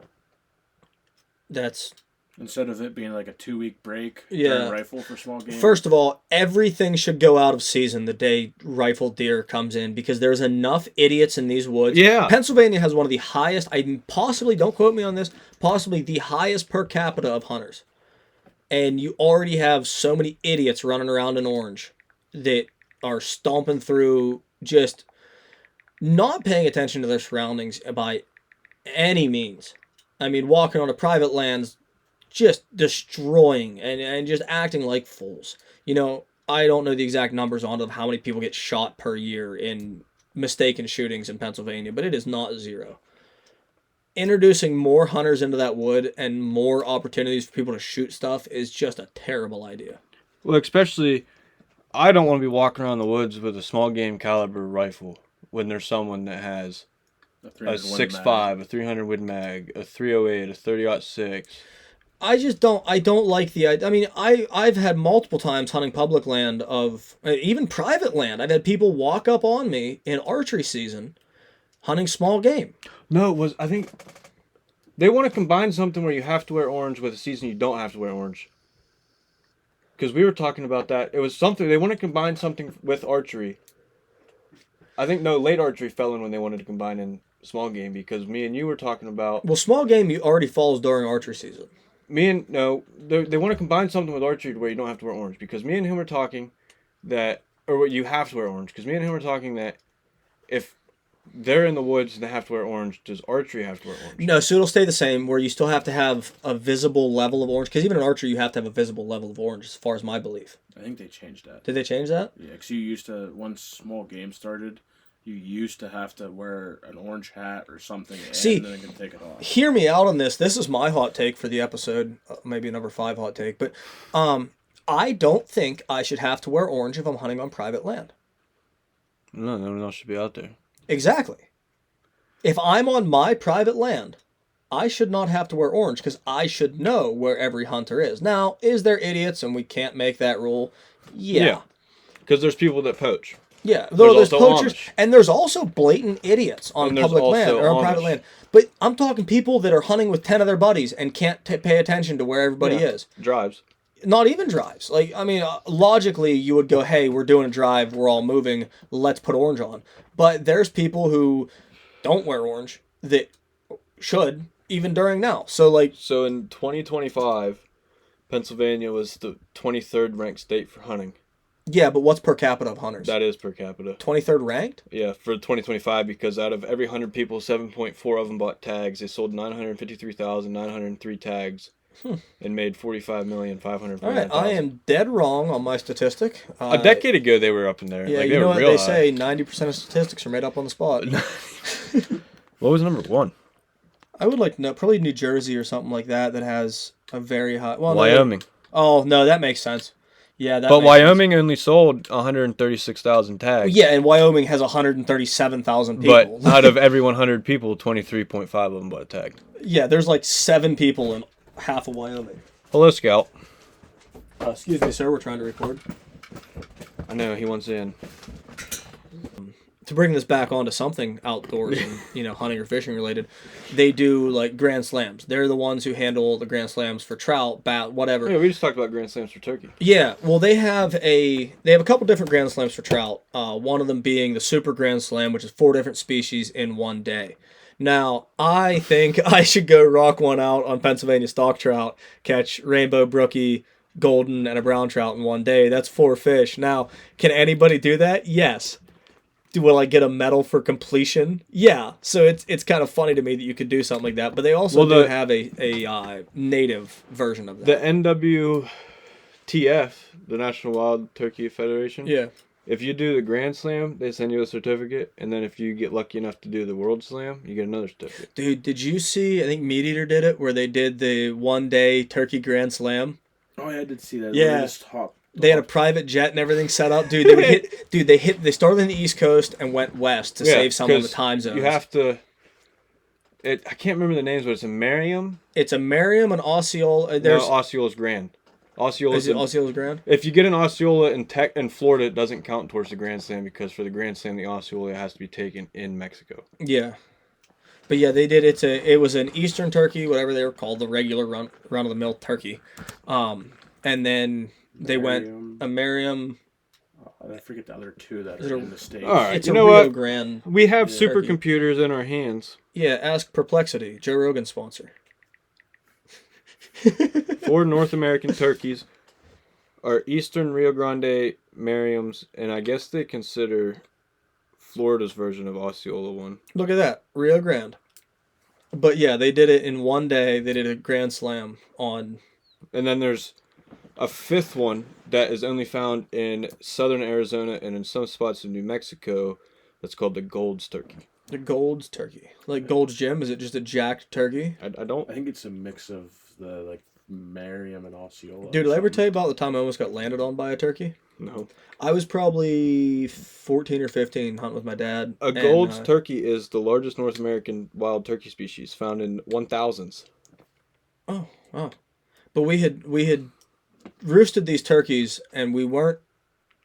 Speaker 3: That's
Speaker 2: instead of it being like a 2-week break.
Speaker 3: Yeah.
Speaker 2: Rifle for small game.
Speaker 3: First of all, everything should go out of season the day rifle deer comes in because there's enough idiots in these woods.
Speaker 1: Yeah.
Speaker 3: Pennsylvania has one of the highest, don't quote me on this, possibly the highest per capita of hunters. And you already have so many idiots running around in Orange that are stomping through, just not paying attention to their surroundings by any means. I mean, walking on a private lands, just destroying and just acting like fools. You know, I don't know the exact numbers on how many people get shot per year in mistaken shootings in Pennsylvania, but it is not zero. Introducing more hunters into that wood and more opportunities for people to shoot stuff is just a terrible idea.
Speaker 1: Well, especially, I don't want to be walking around the woods with a small game caliber rifle when there's someone that has a 6.5, a 300 Win Mag, a 308, a 30-06.
Speaker 3: I don't like the idea. I mean, I've had multiple times hunting public land of, even private land. I've had people walk up on me in archery season hunting small game.
Speaker 1: No, I think they want to combine something where you have to wear orange with a season you don't have to wear orange. Because we were talking about that. It was something, they want to combine something with archery. I think, no, late archery fell in when they wanted to combine in small game because me and you were talking about.
Speaker 3: Well, small game already falls during archery season.
Speaker 1: They want to combine something with archery where you don't have to wear orange because me and him were talking that, or you have to wear orange because me and him were talking that if they're in the woods and they have to wear orange, does archery have to wear orange?
Speaker 3: No, so it'll stay the same where you still have to have a visible level of orange because even in archery you have to have a visible level of orange as far as my belief.
Speaker 2: I think they changed that.
Speaker 3: Did they change that?
Speaker 2: Yeah, because you used to, once small game started, you used to have to wear an orange hat or something, and then you can take it off.
Speaker 3: Hear me out on this. This is my hot take for the episode, maybe a number 5 hot take, but I don't think I should have to wear orange if I'm hunting on private land.
Speaker 1: No one else should be out there.
Speaker 3: Exactly. If I'm on my private land, I should not have to wear orange because I should know where every hunter is. Now, is there idiots and we can't make that rule? Yeah.
Speaker 1: Because there's people that poach.
Speaker 3: Yeah, there's
Speaker 1: also
Speaker 3: poachers,
Speaker 1: Amish.
Speaker 3: and there's also blatant idiots on public land or on private land. But I'm talking people that are hunting with 10 of their buddies and can't pay attention to where everybody is.
Speaker 1: Drives.
Speaker 3: Not even drives. Like, I mean, logically, you would go, hey, we're doing a drive, we're all moving, let's put orange on. But there's people who don't wear orange that should, even during now. So
Speaker 1: in 2025, Pennsylvania was the 23rd ranked state for hunting.
Speaker 3: Yeah, but what's per capita of hunters?
Speaker 1: That is per capita.
Speaker 3: 23rd ranked?
Speaker 1: Yeah, for 2025, because out of every 100 people, 7.4 of them bought tags. They sold 953,903 tags and made $45,500,000.
Speaker 3: All right, I am dead wrong on my statistic.
Speaker 1: A decade ago, they were up in there.
Speaker 3: Yeah,
Speaker 1: like,
Speaker 3: you know what
Speaker 1: real
Speaker 3: they
Speaker 1: high.
Speaker 3: say, 90% of statistics are made up on the spot.
Speaker 1: What was number 1?
Speaker 3: I would like to know, probably New Jersey or something like that has a very high... Well,
Speaker 1: Wyoming.
Speaker 3: No, that makes sense. Yeah,
Speaker 1: but Wyoming only sold 136,000 tags.
Speaker 3: Yeah, and Wyoming has 137,000 people.
Speaker 1: But out of every 100 people, 23.5 of them bought a tag.
Speaker 3: Yeah, there's like 7 people in half of Wyoming.
Speaker 1: Hello, Scout.
Speaker 3: Excuse me, sir, we're trying to record.
Speaker 1: I know, he wants in.
Speaker 3: To bring this back onto something outdoors and, hunting or fishing related, they do like Grand Slams. They're the ones who handle the Grand Slams for trout, bat, whatever.
Speaker 1: Yeah, we just talked about Grand Slams for turkey.
Speaker 3: Yeah, well, they have a couple different Grand Slams for trout. One of them being the Super Grand Slam, which is 4 different species in one day. Now, I think I should go rock one out on Pennsylvania stock trout, catch rainbow, brookie, golden, and a brown trout in one day. That's 4 fish. Now, can anybody do that? Yes. Will I get a medal for completion? Yeah. So it's kind of funny to me that you could do something like that. But they also do have a native version of that.
Speaker 1: The NWTF, the National Wild Turkey Federation.
Speaker 3: Yeah.
Speaker 1: If you do the Grand Slam, they send you a certificate, and then if you get lucky enough to do the World Slam, you get another certificate.
Speaker 3: Dude, did you see? I think Meat Eater did it, where they did the 1-day Turkey Grand Slam.
Speaker 2: Oh, yeah, I did see that.
Speaker 3: Yeah.
Speaker 2: Just hop
Speaker 3: They had a private jet and everything set up, dude. They would hit, dude. They started on the East Coast and went west to save some on the time zones.
Speaker 1: You have to. I can't remember the names, but it's a Merriam.
Speaker 3: It's a Merriam and Osceola.
Speaker 1: No, Osceola's Grand.
Speaker 3: Osceola's Grand.
Speaker 1: If you get an Osceola in Florida, it doesn't count towards the Grand Slam because for the Grand Slam, the Osceola has to be taken in Mexico.
Speaker 3: Yeah, but yeah, they did. It was an Eastern turkey, whatever they were called, the regular run of the mill turkey, and then they went a Merriam.
Speaker 2: I forget the other two that are in the States.
Speaker 1: All right,
Speaker 3: It's
Speaker 1: you
Speaker 3: a
Speaker 1: know
Speaker 3: Rio
Speaker 1: what?
Speaker 3: Grande.
Speaker 1: We have
Speaker 3: turkey.
Speaker 1: supercomputers in our hands.
Speaker 3: Yeah, ask Perplexity, Joe Rogan's sponsor.
Speaker 1: 4 North American turkeys are Eastern Rio Grande Merriams, and I guess they consider Florida's version of Osceola one.
Speaker 3: Look at that, Rio Grande. But yeah, they did it in one day. They did a Grand Slam on.
Speaker 1: And then there's a 5th one that is only found in southern Arizona and in some spots in New Mexico. That's called the Gold's turkey.
Speaker 3: The Gold's turkey. Like Gold's Gym? Is it just a jacked turkey?
Speaker 1: I don't.
Speaker 2: I think it's a mix of the like Merriam and Osceola.
Speaker 3: Dude, did I ever tell you about the time I almost got landed on by a turkey?
Speaker 1: No.
Speaker 3: I was probably 14 or 15 hunting with my dad.
Speaker 1: A Gold's turkey is the largest North American wild turkey species found in 1000s.
Speaker 3: Oh, wow. But we had roosted these turkeys and we weren't.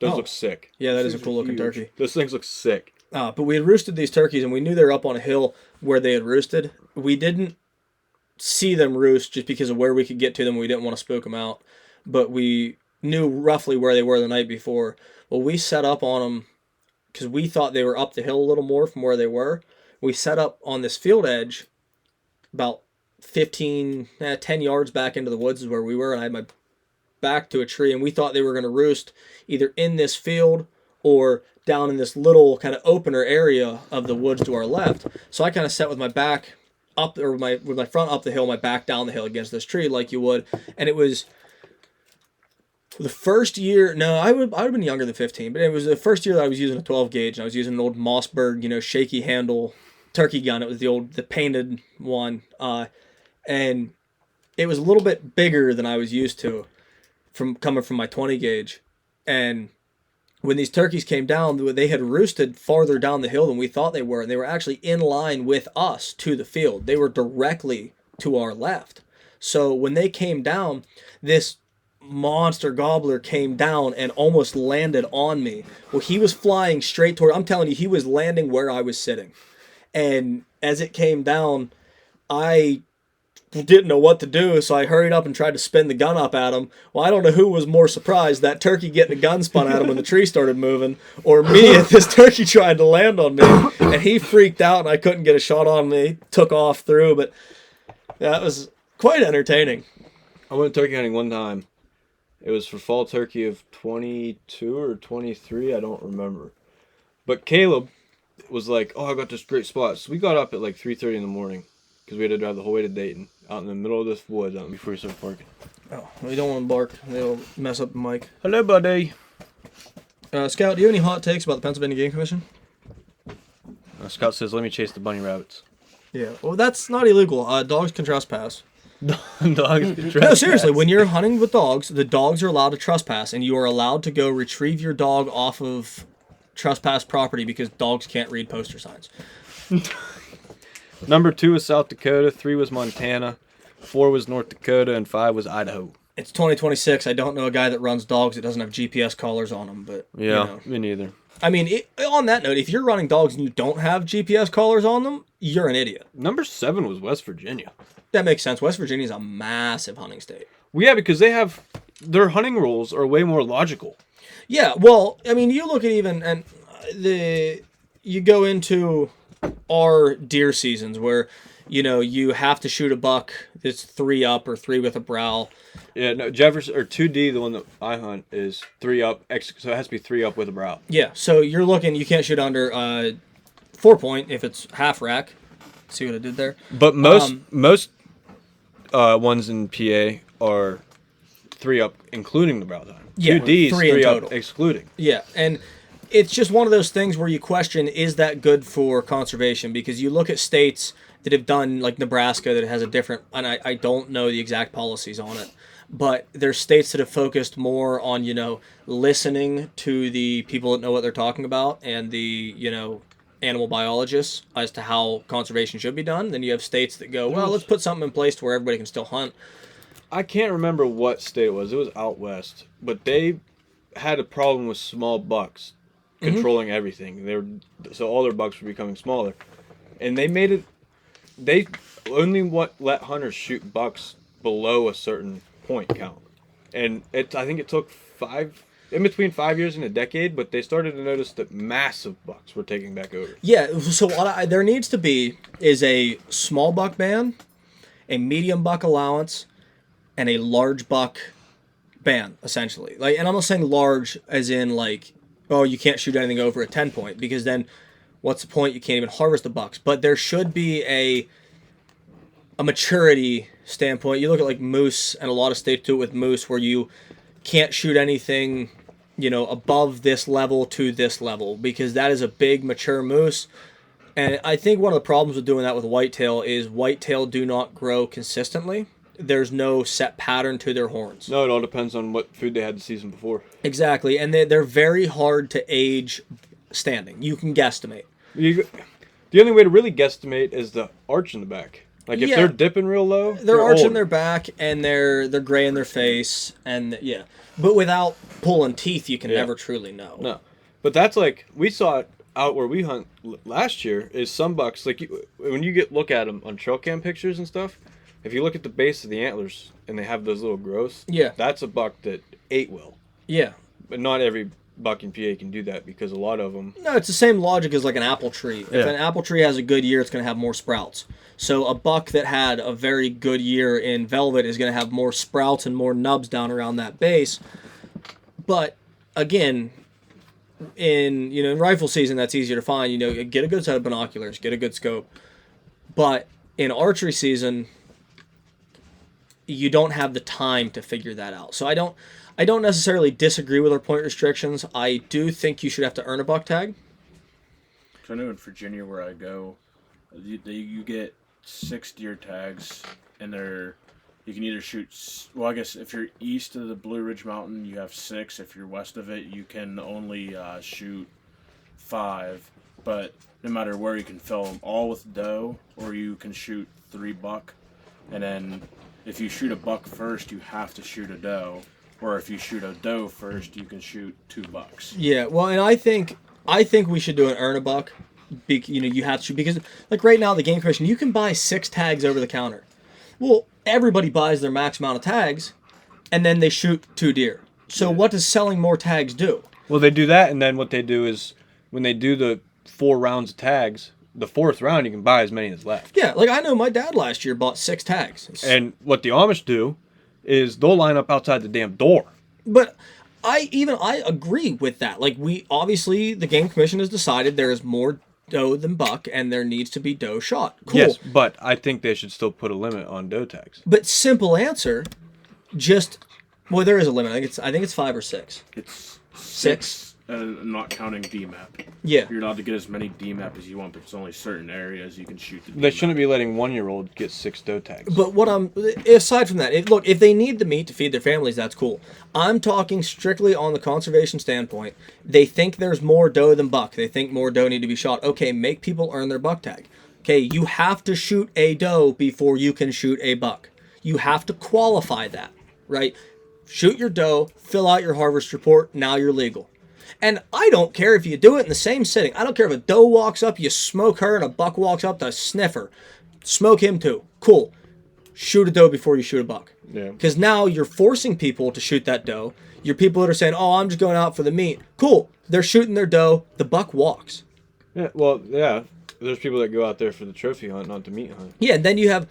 Speaker 1: Those look sick.
Speaker 3: Yeah, that is a
Speaker 2: These are
Speaker 3: cool looking
Speaker 2: huge.
Speaker 3: turkey.
Speaker 1: Those things look sick.
Speaker 3: But we had roosted these turkeys and we knew they were up on a hill where they had roosted. We didn't see them roost just because of where we could get to them. We didn't want to spook them out. But we knew roughly where they were the night before. Well, we set up on them because we thought they were up the hill a little more from where they were. We set up on this field edge about 10 yards back into the woods is where we were. And I had my back to a tree and we thought they were going to roost either in this field or down in this little kind of opener area of the woods to our left. So I kind of sat with my back up, or with my front up the hill, my back down the hill against this tree like you would. And it was the first year, no, I would have been younger than 15, but it was the first year that I was using a 12 gauge and I was using an old Mossberg, shaky handle turkey gun. It was the painted one. And it was a little bit bigger than I was used to coming from my 20 gauge. And when these turkeys came down, they had roosted farther down the hill than we thought they were, and they were actually in line with us to the field. They were directly to our left. So when they came down, this monster gobbler came down and almost landed on me. Well, he was flying straight toward, I'm telling you, he was landing where I was sitting. And as it came down, I didn't know what to do, so I hurried up and tried to spin the gun up at him. Well, I don't know who was more surprised, that turkey getting a gun spun at him when the tree started moving, or me if this turkey tried to land on me. And he freaked out and I couldn't get a shot on me. He took off through, but that was quite entertaining.
Speaker 1: I went turkey hunting one time. It was for fall turkey of 22 or 23, I don't remember. But Caleb was like, oh, I got this great spot. So we got up at like 3:30 in the morning because we had to drive the whole way to Dayton, out in the middle of this woods before we started parking.
Speaker 3: Oh, we don't want to bark. They'll mess up the mic.
Speaker 1: Hello, buddy.
Speaker 3: Scout, do you have any hot takes about the Pennsylvania Game Commission?
Speaker 1: Scott says, let me chase the bunny rabbits.
Speaker 3: Yeah, well, that's not illegal. Dogs can trespass.
Speaker 1: Dogs
Speaker 3: No, seriously, when you're hunting with dogs, the dogs are allowed to trespass, and you are allowed to go retrieve your dog off of trespass property because dogs can't read poster signs.
Speaker 1: Number 2 was South Dakota, 3 was Montana, 4 was North Dakota, and 5 was Idaho.
Speaker 3: It's 2026. I don't know a guy that runs dogs that doesn't have GPS collars on them, but
Speaker 1: Yeah, me neither.
Speaker 3: I mean, on that note, if you're running dogs and you don't have GPS collars on them, you're an idiot.
Speaker 1: Number 7 was West Virginia.
Speaker 3: That makes sense. West Virginia is a massive hunting state.
Speaker 1: Well, yeah, because their hunting rules are way more logical.
Speaker 3: Yeah, well, I mean, you look at you go into our deer seasons where, you have to shoot a buck that's 3 up or 3 with a brow.
Speaker 1: Yeah, no, Jefferson, or 2D, the one that I hunt, is 3 up, so it has to be 3 up with a brow.
Speaker 3: Yeah, so you're looking, you can't shoot under 4-point if it's half rack. See what I did there?
Speaker 1: But most ones in PA are 3 up, including the brow time.
Speaker 3: Yeah,
Speaker 1: 2D is
Speaker 3: 3 in
Speaker 1: 3 up,
Speaker 3: total.
Speaker 1: excluding.
Speaker 3: Yeah, and it's just one of those things where you question, is that good for conservation? Because you look at states that have done, like Nebraska, that has a different, and I don't know the exact policies on it, but there's states that have focused more on, listening to the people that know what they're talking about and the, animal biologists as to how conservation should be done. Then you have states that go, well, let's put something in place to where everybody can still hunt.
Speaker 1: I can't remember what state it was. It was out west, but they had a problem with small bucks controlling everything. So all their bucks were becoming smaller, and they made it. They only let hunters shoot bucks below a certain point count, and I think it took in between 5 years and a decade, but they started to notice that massive bucks were taking back over.
Speaker 3: Yeah, so what there needs to be is a small buck ban, a medium buck allowance, and a large buck ban, essentially. Like, and I'm not saying large as in like, oh, you can't shoot anything over a 10 point, because then what's the point? You can't even harvest the bucks. But there should be a maturity standpoint. You look at like moose, and a lot of states do it with moose, where you can't shoot anything, above this level to this level, because that is a big mature moose. And I think one of the problems with doing that with whitetail is whitetail do not grow consistently. There's no set pattern to their horns.
Speaker 1: No, it all depends on what food they had the season before.
Speaker 3: Exactly, and they're very hard to age standing. You can guesstimate.
Speaker 1: The only way to really guesstimate is the arch in the back. Like if they're dipping real low,
Speaker 3: they're arching
Speaker 1: old.
Speaker 3: their back, and they're gray in their face, and but without pulling teeth, you can never truly know.
Speaker 1: No, but that's like we saw it out where we hunt last year. Is some bucks like when you look at them on trail cam pictures and stuff. If you look at the base of the antlers and they have those little growths, that's a buck that ate well.
Speaker 3: Yeah.
Speaker 1: But not every buck in PA can do that, because a lot of them...
Speaker 3: No, it's the same logic as like an apple tree. If an apple tree has a good year, it's going to have more sprouts. So a buck that had a very good year in velvet is going to have more sprouts and more nubs down around that base. But again, in rifle season, that's easier to find. Get a good set of binoculars, get a good scope. But in archery season, you don't have the time to figure that out. So I don't necessarily disagree with our point restrictions. I do think you should have to earn a buck tag.
Speaker 2: So I know in Virginia where I go, you get 6 deer tags, and you can either shoot. Well, I guess if you're east of the Blue Ridge Mountain, you have 6. If you're west of it, you can only shoot 5. But no matter where, you can fill them all with doe, or you can shoot 3 buck, and then if you shoot a buck first, you have to shoot a doe. Or if you shoot a doe first, you can shoot 2 bucks.
Speaker 3: Yeah, well, and I think we should do an earn a buck. You have to shoot, because like right now, the Game Commission, you can buy 6 tags over the counter. Well, everybody buys their max amount of tags, and then they shoot 2 deer. So what does selling more tags do?
Speaker 1: Well, they do that, and then what they do is when they do the 4 rounds of tags, the 4th round you can buy as many as left.
Speaker 3: Yeah, like I know my dad last year bought 6 tags.
Speaker 1: And what the Amish do is they'll line up outside the damn door.
Speaker 3: But I agree with that. Like, obviously the Game Commission has decided there is more doe than buck, and there needs to be doe shot. Cool.
Speaker 1: Yes, but I think they should still put a limit on doe tags.
Speaker 3: But simple answer, there is a limit. I think it's 5 or 6.
Speaker 2: It's
Speaker 3: 6.
Speaker 2: Not counting DMAP.
Speaker 3: Yeah.
Speaker 2: You're allowed to get as many DMAP as you want, but it's only certain areas you can shoot the DMAP.
Speaker 1: They shouldn't be letting 1-year-olds get 6 doe tags.
Speaker 3: But aside from that, if they need the meat to feed their families, that's cool. I'm talking strictly on the conservation standpoint. They think there's more doe than buck. They think more doe need to be shot. Okay, make people earn their buck tag. Okay, you have to shoot a doe before you can shoot a buck. You have to qualify that, right? Shoot your doe, fill out your harvest report, now you're legal. And I don't care if you do it in the same sitting. I don't care if a doe walks up, you smoke her, and a buck walks up to sniff her. Smoke him too. Cool. Shoot a doe before you shoot a buck.
Speaker 1: Yeah.
Speaker 3: Because now you're forcing people to shoot that doe. You're people that are saying, oh, I'm just going out for the meat. Cool. They're shooting their doe. The buck walks.
Speaker 1: Yeah, well, yeah. There's people that go out there for the trophy hunt, not the meat hunt.
Speaker 3: Yeah, and then you have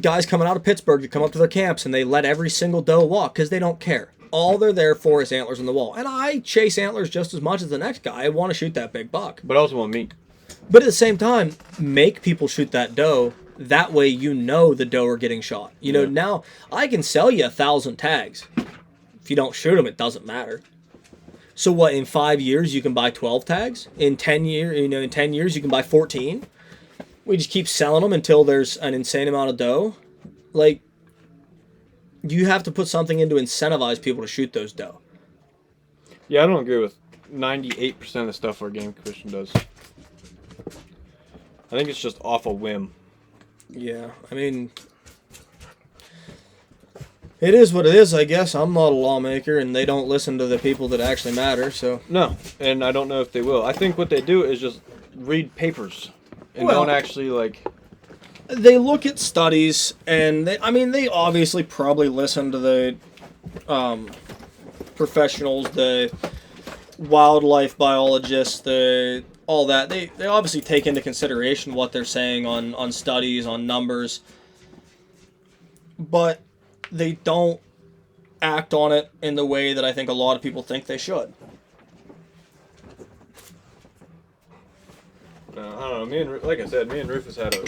Speaker 3: guys coming out of Pittsburgh to come up to their camps, and they let every single doe walk because they don't care. All they're there for is antlers on the wall. And I chase antlers just as much as the next guy. I want to shoot that big buck.
Speaker 1: But I also want meat.
Speaker 3: But at the same time, make people shoot that doe. That way the doe are getting shot. Now I can sell you 1,000 tags. If you don't shoot them, it doesn't matter. So what, in 5 years you can buy 12 tags? In 10 years you can buy 14? we just keep selling them until there's an insane amount of dough. Like, you have to put something in to incentivize people to shoot those dough.
Speaker 1: Yeah, I don't agree with 98% of the stuff our game commission does. I think it's just off a whim.
Speaker 3: Yeah, I mean, it is what it is, I guess. I'm not a lawmaker, and they don't listen to the people that actually matter, so.
Speaker 1: No, and I don't know if they will. I think what they do is just read papers and
Speaker 3: Well,
Speaker 1: don't actually, like...
Speaker 3: They look at studies, and they obviously probably listen to the professionals, the wildlife biologists, all that. They obviously take into consideration what they're saying on studies, on numbers, but they don't act on it in the way that I think a lot of people think they should.
Speaker 1: I don't know. Like I said, me and Rufus had a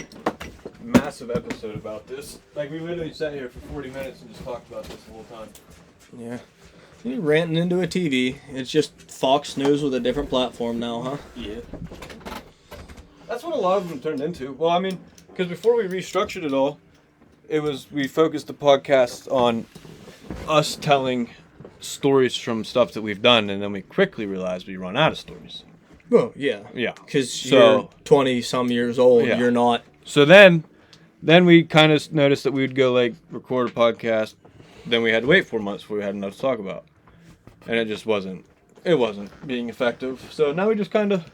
Speaker 1: massive episode about this. Like, we literally sat here for 40 minutes and just talked about this the whole time.
Speaker 3: Yeah. You're ranting into a TV. It's just Fox News with a different platform now, huh?
Speaker 1: Yeah. That's what a lot of them turned into. Well, I mean, because before we restructured it all, we focused the podcast on us telling stories from stuff that we've done, and then we quickly realized we run out of stories.
Speaker 3: Well, yeah.
Speaker 1: Yeah.
Speaker 3: Because you're 20-some years old.
Speaker 1: Yeah.
Speaker 3: You're not...
Speaker 1: So then we kind of noticed that we would go, like, record a podcast. Then we had to wait 4 months before we had enough to talk about. And it just wasn't being effective. So now we just kind of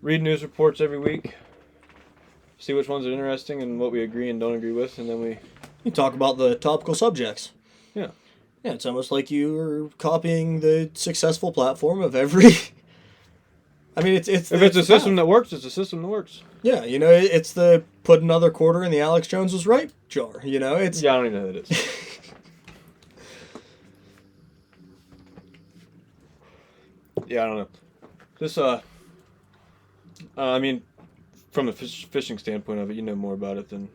Speaker 1: read news reports every week, see which ones are interesting and what we agree and don't agree with, and then
Speaker 3: You talk about the topical subjects.
Speaker 1: Yeah.
Speaker 3: Yeah, it's almost like you're copying the successful platform of every... I mean, it's
Speaker 1: if it's a system that works, it's a system that works.
Speaker 3: Yeah, it's the put another quarter in the Alex Jones was right jar. It's...
Speaker 1: Yeah, I don't even know who that is. Yeah, I don't know. This, I mean, from a fishing standpoint of it, you know more about it than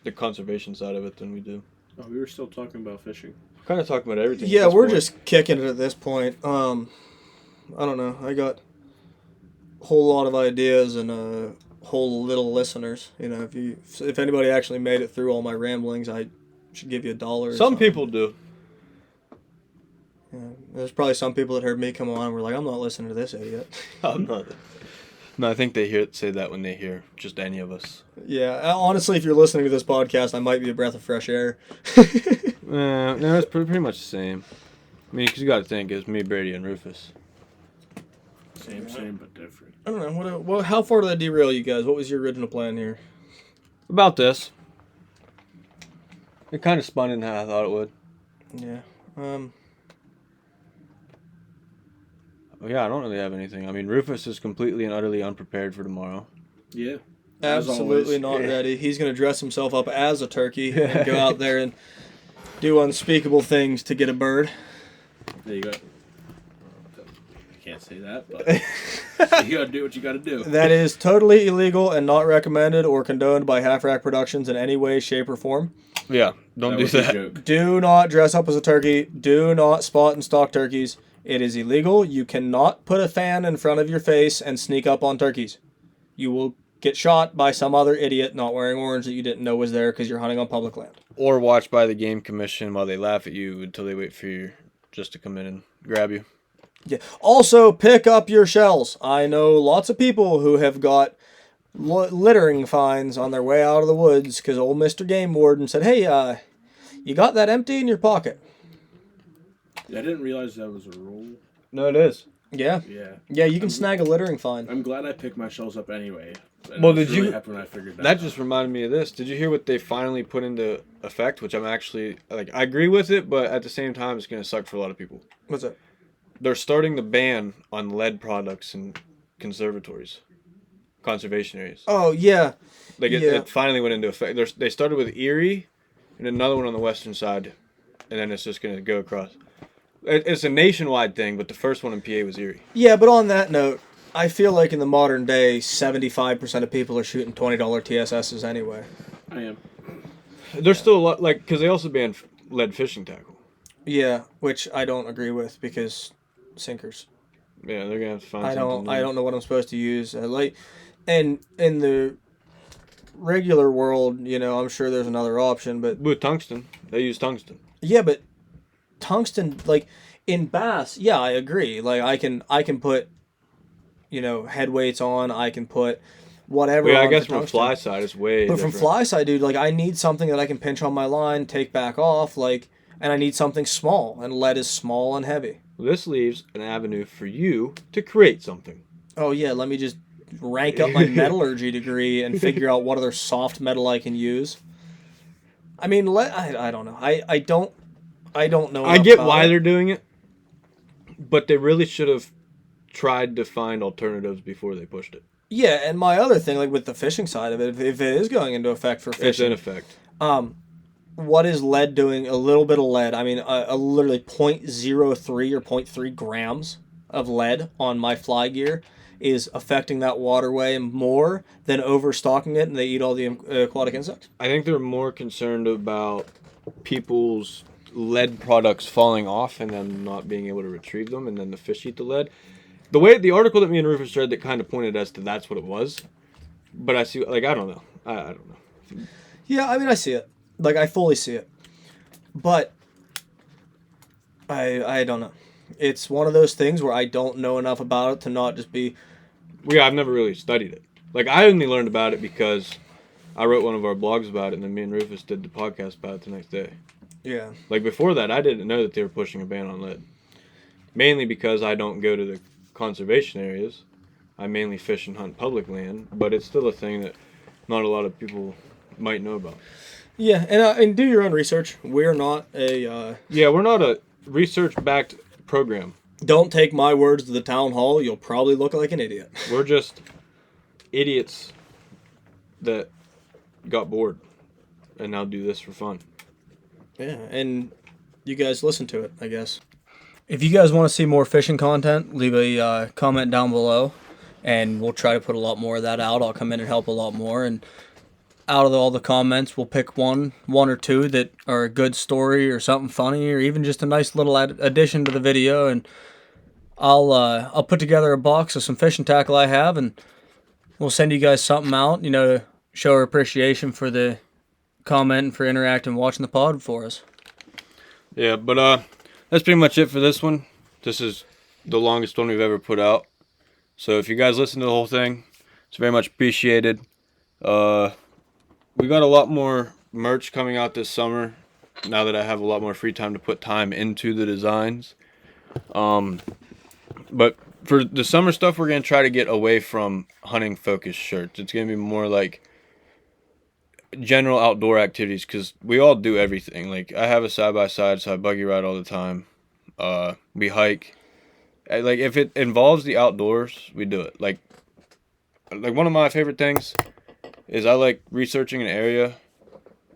Speaker 1: the conservation side of it than we do.
Speaker 2: Oh, we were still talking about fishing.
Speaker 1: Kind of talking about everything.
Speaker 3: Yeah, we're just kicking it at this point. I don't know. I got a whole lot of ideas and a whole little listeners. If anybody actually made it through all my ramblings, I should give you $1.
Speaker 1: Some people do.
Speaker 3: Yeah, there's probably some people that heard me come on and were like, I'm not listening to this idiot.
Speaker 1: I'm not. No, I think they say that when they hear just any of us.
Speaker 3: Yeah, honestly, if you're listening to this podcast, I might be a breath of fresh air.
Speaker 1: No, it's pretty much the same. I mean, because you got to think, it's me, Brady, and Rufus.
Speaker 2: Same, but different.
Speaker 3: I don't know. How far did I derail you guys? What was your original plan here?
Speaker 1: About this. It kind of spun in how I thought it would.
Speaker 3: Yeah.
Speaker 1: Yeah, I don't really have anything. I mean, Rufus is completely and utterly unprepared for tomorrow.
Speaker 2: Yeah.
Speaker 3: Absolutely not ready. He's going to dress himself up as a turkey and go out there and do unspeakable things to get a bird.
Speaker 2: There you go. I can't say that, but you got to do what you got to do.
Speaker 3: That is totally illegal and not recommended or condoned by Half Rack Productions in any way, shape, or form.
Speaker 1: Yeah, don't do that.
Speaker 2: Joke.
Speaker 3: Do not dress up as a turkey. Do not spot and stalk turkeys. It is illegal. You cannot put a fan in front of your face and sneak up on turkeys. You will get shot by some other idiot not wearing orange that you didn't know was there because you're hunting on public land.
Speaker 1: Or watched by the game commission while they laugh at you until they wait for you just to come in and grab you.
Speaker 3: Yeah. Also, pick up your shells. I know lots of people who have got littering fines on their way out of the woods because old Mr. Game Warden said, hey, you got that empty in your pocket?
Speaker 2: I didn't realize that was a rule.
Speaker 1: No, it is.
Speaker 3: Yeah.
Speaker 2: Yeah.
Speaker 3: Yeah, you can snag a littering fine.
Speaker 2: I'm glad I picked my shells up anyway. And
Speaker 1: Well,
Speaker 2: I was
Speaker 1: did
Speaker 2: really
Speaker 1: you-
Speaker 2: happy when I figured that
Speaker 1: That
Speaker 2: out.
Speaker 1: just reminded me of this. Did you hear what they finally put into effect? Which I'm actually, I agree with it, but at the same time, it's going to suck for a lot of people.
Speaker 3: What's that?
Speaker 1: They're starting the ban on lead products in conservatories, conservation areas.
Speaker 3: Oh, yeah.
Speaker 1: It finally went into effect. They started with Erie and another one on the western side, and then it's just going to go across. It's a nationwide thing, but the first one in PA was Erie.
Speaker 3: Yeah, but on that note, I feel like in the modern day, 75% of people are shooting $20 TSSs anyway.
Speaker 2: I am.
Speaker 1: There's still a lot, because they also banned lead fishing tackle.
Speaker 3: Yeah, which I don't agree with because sinkers.
Speaker 1: Yeah, they're going to have to find
Speaker 3: I
Speaker 1: something
Speaker 3: don't know what I'm supposed to use. And in the regular world, I'm sure there's another option, but
Speaker 1: With tungsten, they use tungsten.
Speaker 3: yeah, but tungsten, like in bass, yeah, I agree. Like I can put head weights on. I can put
Speaker 1: But
Speaker 3: whatever
Speaker 1: yeah, I
Speaker 3: on for
Speaker 1: guess from a
Speaker 3: tungsten.
Speaker 1: fly side, it's way
Speaker 3: But from
Speaker 1: different.
Speaker 3: fly side, dude, like I need something that I can pinch on my line, take back off, and I need something small. And lead is small and heavy.
Speaker 1: This leaves an avenue for you to create something.
Speaker 3: Oh yeah, let me just rank up my metallurgy degree and figure out what other soft metal I can use. I mean, I don't know. I don't know
Speaker 1: I
Speaker 3: enough
Speaker 1: get
Speaker 3: about
Speaker 1: why
Speaker 3: it.
Speaker 1: they're doing it, but they really should have tried to find alternatives before they pushed it.
Speaker 3: Yeah, and my other thing, like with the fishing side of it, if it is going into effect for
Speaker 1: It's
Speaker 3: fishing,
Speaker 1: in effect.
Speaker 3: what is lead doing? A little bit of lead. I mean, a literally 0.03 or zero point 0.3 grams of lead on my fly gear is affecting that waterway more than overstocking it and they eat all the aquatic insects.
Speaker 1: I think they're more concerned about people's lead products falling off and then not being able to retrieve them, and then the fish eat the lead. The article that me and Rufus read that kind of pointed us to that's what it was. But I see, like, I don't know. I don't know.
Speaker 3: Yeah, I mean, I see it. Like, I fully see it. But I don't know. It's one of those things where I don't know enough about it to not just be,
Speaker 1: Yeah, I've never really studied it. Like, I only learned about it because I wrote one of our blogs about it, and then me and Rufus did the podcast about it the next day.
Speaker 3: yeah.
Speaker 1: Like, before that, I didn't know that they were pushing a ban on lead. Mainly because I don't go to the conservation areas. I mainly fish and hunt public land, but it's still a thing that not a lot of people might know about.
Speaker 3: Yeah, and do your own research. We're not
Speaker 1: Yeah, we're not a research-backed program.
Speaker 3: don't take my words to the town hall. You'll probably look like an idiot.
Speaker 1: We're just idiots that got bored and now do this for fun.
Speaker 3: Yeah, and you guys listen to it, I guess. If you guys want to see more fishing content, leave a comment down below, and we'll try to put a lot more of that out. I'll come in and help a lot more, and out of all the comments, we'll pick one or two that are a good story or something funny or even just a nice little addition to the video, and I'll put together a box of some fishing tackle I have, and we'll send you guys something out, to show our appreciation for the comment and for interacting and watching the pod for us.
Speaker 1: Yeah, but that's pretty much it for this one. This is the longest one we've ever put out. So if you guys listen to the whole thing, it's very much appreciated. We got a lot more merch coming out this summer now that I have a lot more free time to put time into the designs. But for the summer stuff, we're going to try to get away from hunting focused shirts. It's going to be more like general outdoor activities because we all do everything. Like, I have a side-by-side, so I buggy ride all the time. We hike. Like, if it involves the outdoors, we do it. Like one of my favorite things is I like researching an area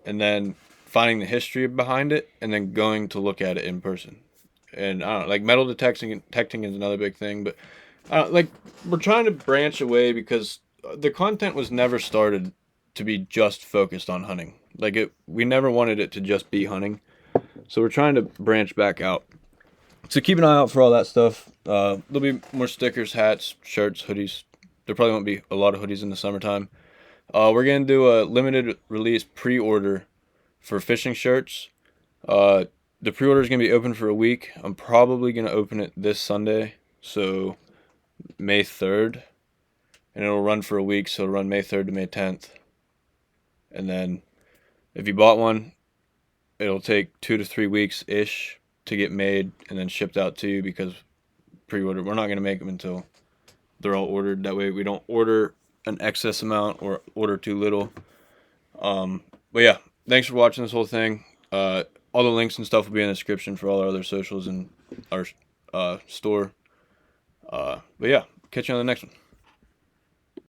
Speaker 1: and then finding the history behind it and then going to look at it in person. And I don't know, like metal detecting is another big thing, but like we're trying to branch away because the content was never started to be just focused on hunting. Like we never wanted it to just be hunting. So we're trying to branch back out. So keep an eye out for all that stuff. There'll be more stickers, hats, shirts, hoodies. There probably won't be a lot of hoodies in the summertime. We're going to do a limited release pre-order for fishing shirts. The pre-order is going to be open for a week. I'm probably going to open it this Sunday, so May 3rd. And it'll run for a week, so it'll run May 3rd to May 10th. And then if you bought one, it'll take 2 to 3 weeks-ish to get made and then shipped out to you because pre-order. We're not going to make them until they're all ordered. That way we don't order an excess amount or order too little. But yeah, thanks for watching this whole thing. All the links and stuff will be in the description for all our other socials and our store. But yeah, catch you on the next one.